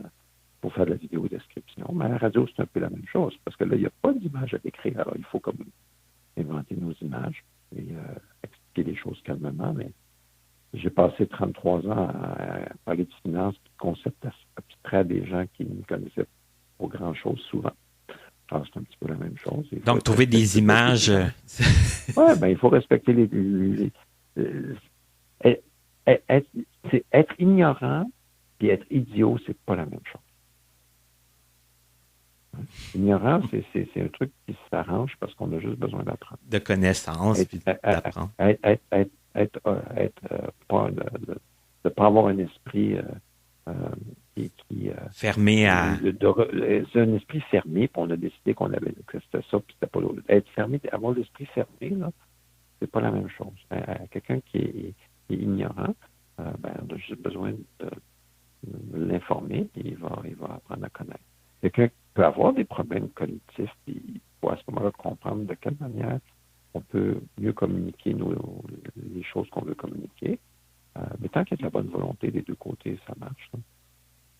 pour faire de la vidéo description. Mais à la radio, c'est un peu la même chose, parce que là, il n'y a pas d'image à décrire. Alors, il faut comme inventer nos images et expliquer les choses calmement, mais j'ai passé 33 ans à parler de finances et de concepts abstraits à des gens qui ne connaissaient pas grand-chose souvent. Alors, c'est un petit peu la même chose. Donc, trouver des images. Oui, ben, il faut respecter être ignorant et être idiot, c'est pas la même chose. Ignorant, c'est un truc qui s'arrange parce qu'on a juste besoin d'apprendre. De connaissances, puis d'apprendre. De pas avoir un esprit qui fermé à... c'est un esprit fermé, puis on a décidé que c'était ça, puis c'était pas l'autre. Être fermé, avoir l'esprit fermé, là, c'est pas la même chose. Quelqu'un qui est ignorant, ben, on a juste besoin de l'informer, puis il va apprendre à connaître. Quelqu'un qui peut avoir des problèmes cognitifs, puis il faut à ce moment-là comprendre de quelle manière on peut mieux communiquer les choses qu'on veut communiquer. Mais tant qu'il y a de la bonne volonté des deux côtés, ça marche. Hein.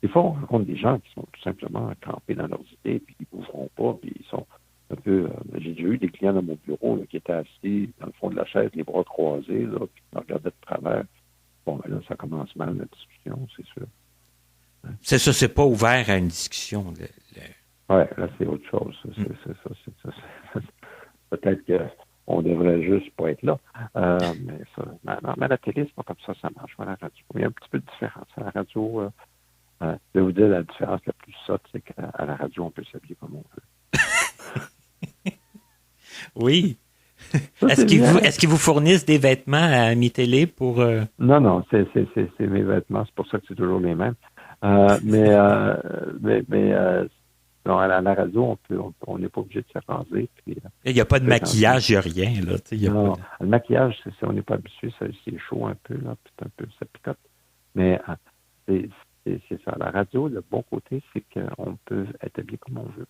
Des fois, on rencontre des gens qui sont tout simplement campés dans leurs idées, puis ils ne bougeront pas, puis ils sont un peu... j'ai déjà eu des clients dans mon bureau là, qui étaient assis dans le fond de la chaise, les bras croisés, là, puis ils me regardaient de travers. Bon, ben là, ça commence mal, la discussion, c'est sûr. Hein? C'est ça, c'est pas ouvert à une discussion. Oui, là, c'est autre chose. C'est ça. Peut-être qu'on devrait juste pas être là. Mais la télé, c'est pas comme ça marche. À la radio, il y a un petit peu de différence. À la radio, je vais vous dire la différence la plus sotte, c'est qu'à la radio, on peut s'habiller comme on veut. Oui. Est-ce qu'ils vous fournissent des vêtements à Mi-Télé pour... Non, c'est mes vêtements. C'est pour ça que c'est toujours les mêmes. Non, à la radio, on n'est pas obligé de se raser. Puis, il n'y a pas de maquillage, il n'y a rien. Là, non, le maquillage, on n'est pas habitué, c'est chaud un peu, là, puis ça picote. Mais c'est ça. La radio, le bon côté, c'est qu'on peut être habillé comme on veut.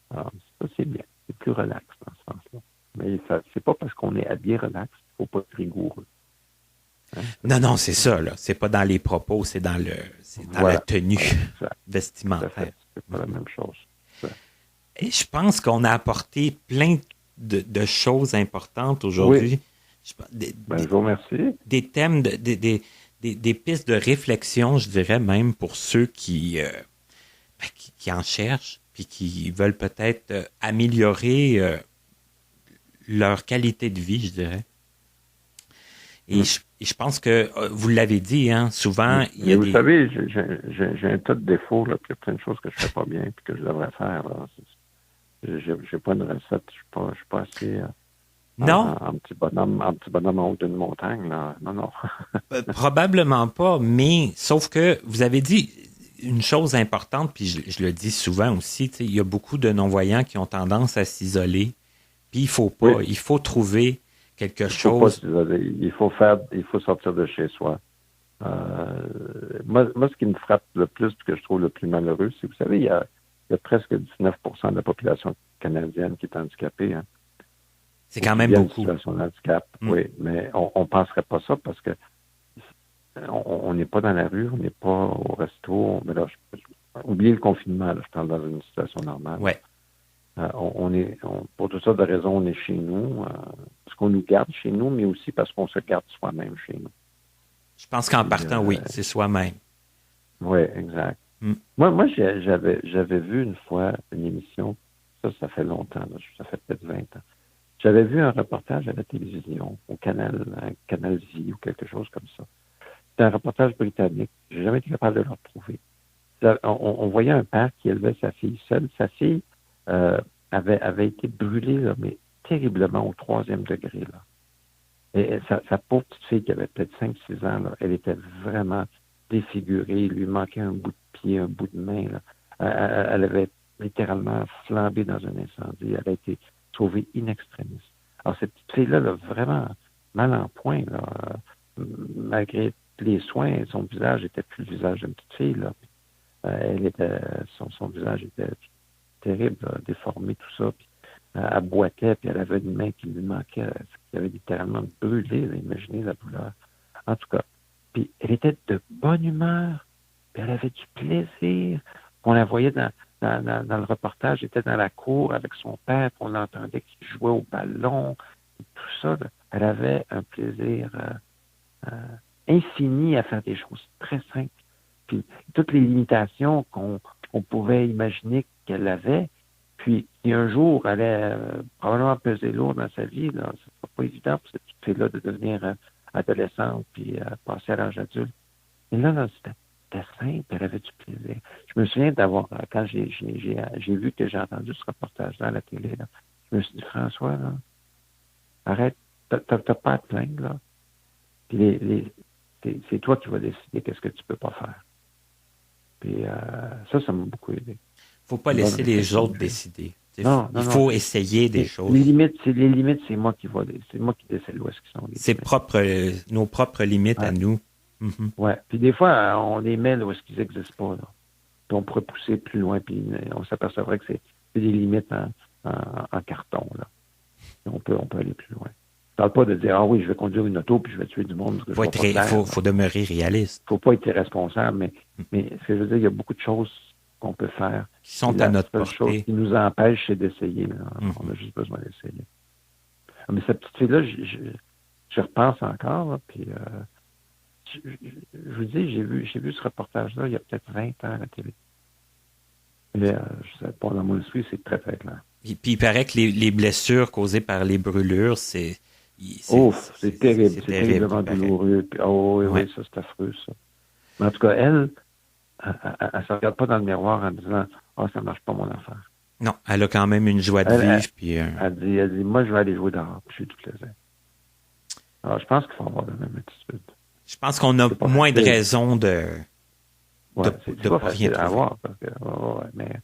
Alors, ça, c'est bien. C'est plus relax dans ce sens-là. Mais c'est pas parce qu'on est habillé relax qu'il ne faut pas être rigoureux. Hein? Non, c'est ça. Là. C'est pas dans les propos, c'est dans la tenue vestimentaire. C'est pas la même chose. Et je pense qu'on a apporté plein de choses importantes aujourd'hui. Oui. Je vous remercie. Des thèmes, des pistes de réflexion, je dirais même, pour ceux qui en cherchent puis qui veulent peut-être améliorer leur qualité de vie, je dirais. Et je pense que, vous l'avez dit, hein, souvent... Vous savez, j'ai un tas de défauts, là, puis il y a plein de choses que je ne fais pas bien puis que je devrais faire. Je n'ai pas une recette, je suis pas assez Non, En petit bonhomme en haut d'une montagne, là. Non, non. probablement pas, mais sauf que vous avez dit une chose importante, puis je le dis souvent aussi, tu sais, il y a beaucoup de non-voyants qui ont tendance à s'isoler, puis il faut pas, Oui. il faut trouver quelque Il faut pas chose. s'isoler. Il faut sortir de chez soi. Moi, ce qui me frappe le plus, et que je trouve le plus malheureux, c'est, vous savez, il y a presque 19% de la population canadienne qui est handicapée, hein, C'est ou quand qui même vit en beaucoup. situation de handicap. Mm. Oui, mais on penserait pas ça parce que on n'est pas dans la rue, on n'est pas au resto. Mais là, oubliez le confinement, là, je parle dans une situation normale. Ouais. Pour toutes sortes de raisons, on est chez nous, parce qu'on nous garde chez nous, mais aussi parce qu'on se garde soi-même chez nous. Je pense qu'en partant, oui, c'est soi-même. Oui, exact. Mm. Moi, j'avais vu une fois une émission, ça fait longtemps, là, ça fait peut-être 20 ans. J'avais vu un reportage à la télévision, au canal Vie ou quelque chose comme ça. C'était un reportage britannique. J'ai jamais été capable de le retrouver. On voyait un père qui élevait sa fille seule. Sa fille avait été brûlée, là, mais terriblement au 3e degré. Là. Et sa pauvre petite fille qui avait peut-être 5-6 ans, là, elle était vraiment défigurée. Il lui manquait un bout de pied, un bout de main. Là. Elle avait littéralement flambé dans un incendie. Elle a été sauvée in extremis. Alors, cette petite fille-là, là, vraiment mal en point, là, malgré les soins, son visage était plus le visage d'une petite fille. Là. Son visage était terrible, là, déformé, tout ça. Puis, elle boitait, puis elle avait une main qui lui manquait, qui avait littéralement brûlé. Là, imaginez la douleur. En tout cas, puis elle était de bonne humeur, puis elle avait du plaisir. On la voyait dans le reportage, elle était dans la cour avec son père, puis on l'entendait qu'il jouait au ballon, et tout ça. Là. Elle avait un plaisir infini à faire des choses très simples. Puis toutes les limitations qu'on pouvait imaginer qu'elle avait, puis qui un jour allait probablement peser lourd dans sa vie, là, ce sera pas évident pour cette petite fille-là de devenir adolescente puis passer à l'âge adulte. Et là, c'était simple, elle avait du plaisir. Je me souviens d'avoir, quand j'ai vu que j'ai entendu ce reportage-là à la télé, là, je me suis dit, François, là, arrête, t'as pas à te plaindre, là. Puis c'est toi qui vas décider qu'est-ce que tu peux pas faire. Puis ça m'a beaucoup aidé. Faut pas laisser les autres décider. Non, il faut essayer des choses. Les limites, c'est moi qui c'est moi qui décide où est-ce qu'ils sont. C'est nos propres limites à nous. Mm-hmm. Ouais. Puis des fois, on les met là où est-ce qu'ils n'existent pas. Là. Puis on pourrait pousser plus loin, puis on s'apercevrait que c'est des limites en carton. Là. On peut aller plus loin. Je parle pas de dire, ah oui, je vais conduire une auto, puis je vais tuer du monde. Faut demeurer réaliste. Faut pas être irresponsable, mais ce que je veux dire, il y a beaucoup de choses qu'on peut faire. Qui sont à notre portée. La seule chose qui nous empêche, c'est d'essayer. On a juste besoin d'essayer. Mais cette petite fille-là, je repense encore, là, puis je vous dis, j'ai vu ce reportage-là il y a peut-être 20 ans à la télé. Mais je sais pas, dans mon esprit, c'est très, très clair. Puis il paraît que les blessures causées par les brûlures, c'est terrible. C'est terriblement douloureux. Puis, oui, ça, c'est affreux, ça. Mais en tout cas, elle se regarde pas dans le miroir en disant « Ah, ça marche pas mon affaire ». Non, elle a quand même une joie de vivre. Puis, elle dit « Moi, je vais aller jouer dehors, puis j'ai tout plaisir ». Alors, je pense qu'il faut avoir la même attitude. Je pense qu'on a moins de raisons de pas facile à avoir. Parce que, mais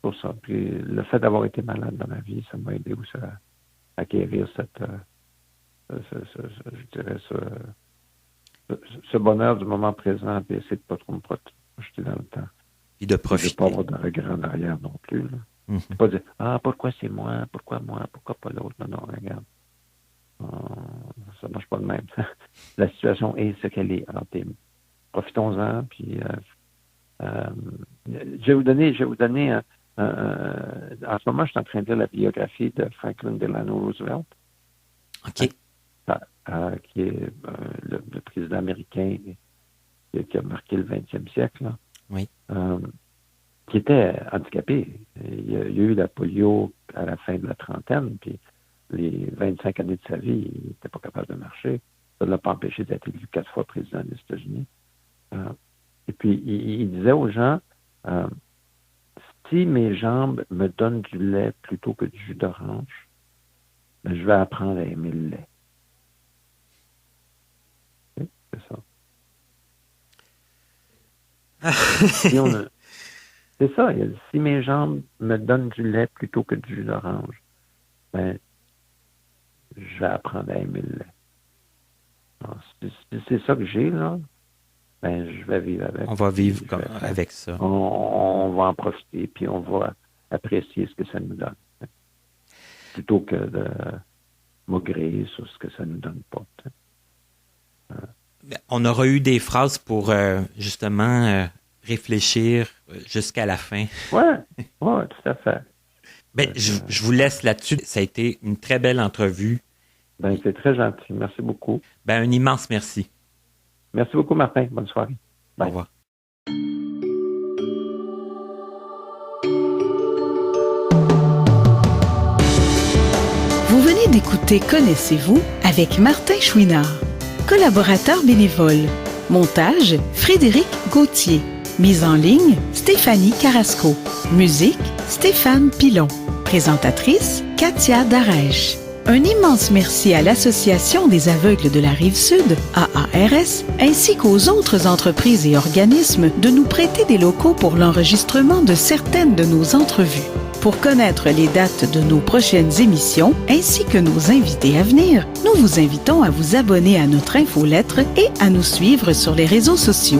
pour ça. Puis le fait d'avoir été malade dans ma vie, ça m'a aidé aussi à acquérir ce bonheur du moment présent, puis essayer de ne pas trop me projeter dans le temps. Et de profiter. De ne pas avoir de regrets en arrière non plus. Là. Mm-hmm. Pas dire, pourquoi c'est moi, pourquoi pas l'autre. Non, regarde. Ça marche pas de même. La situation est ce qu'elle est. Alors, profitons-en, puis je vais vous donner en ce moment, je suis en train de lire la biographie de Franklin Delano Roosevelt. OK. Qui est le président américain qui a marqué le 20e siècle. Là. Oui. Qui était handicapé. Il y a eu la polio à la fin de la trentaine, puis les 25 années de sa vie, il n'était pas capable de marcher. Ça ne l'a pas empêché d'être élu 4 fois président des États-Unis. Et puis, il disait aux gens, si mes jambes me donnent du lait plutôt que du jus d'orange, ben, je vais apprendre à aimer le lait. Oui, c'est ça. C'est ça. Si mes jambes me donnent du lait plutôt que du jus d'orange, ben, je vais apprendre à aimer le lait. Alors, si c'est ça que j'ai, là, ben, je vais vivre avec. On va vivre avec ça. On va en profiter, puis on va apprécier ce que ça nous donne. Plutôt que de maugréer sur ce que ça nous donne pas. On aura eu des phrases pour justement réfléchir jusqu'à la fin. Oui, tout à fait. Ben, je vous laisse là-dessus. Ça a été une très belle entrevue. Ben, c'est très gentil. Merci beaucoup. Ben, un immense merci. Merci beaucoup, Martin. Bonne soirée. Bye. Au revoir. Vous venez d'écouter Connaissez-vous avec Martin Chouinard. Collaborateur bénévole. Montage, Frédéric Gauthier. Mise en ligne, Stéphanie Carrasco. Musique, Stéphane Pilon. Présentatrice, Katia Darèche. Un immense merci à l'Association des aveugles de la Rive-Sud, AARS, ainsi qu'aux autres entreprises et organismes de nous prêter des locaux pour l'enregistrement de certaines de nos entrevues. Pour connaître les dates de nos prochaines émissions, ainsi que nos invités à venir, nous vous invitons à vous abonner à notre infolettre et à nous suivre sur les réseaux sociaux.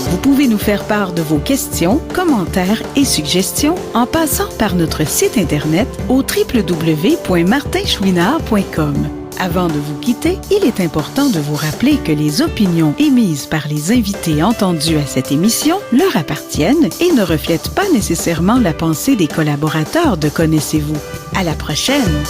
Vous pouvez nous faire part de vos questions, commentaires et suggestions en passant par notre site Internet au www.martinchouinard.com. Avant de vous quitter, il est important de vous rappeler que les opinions émises par les invités entendus à cette émission leur appartiennent et ne reflètent pas nécessairement la pensée des collaborateurs de Connaissez-vous. À la prochaine!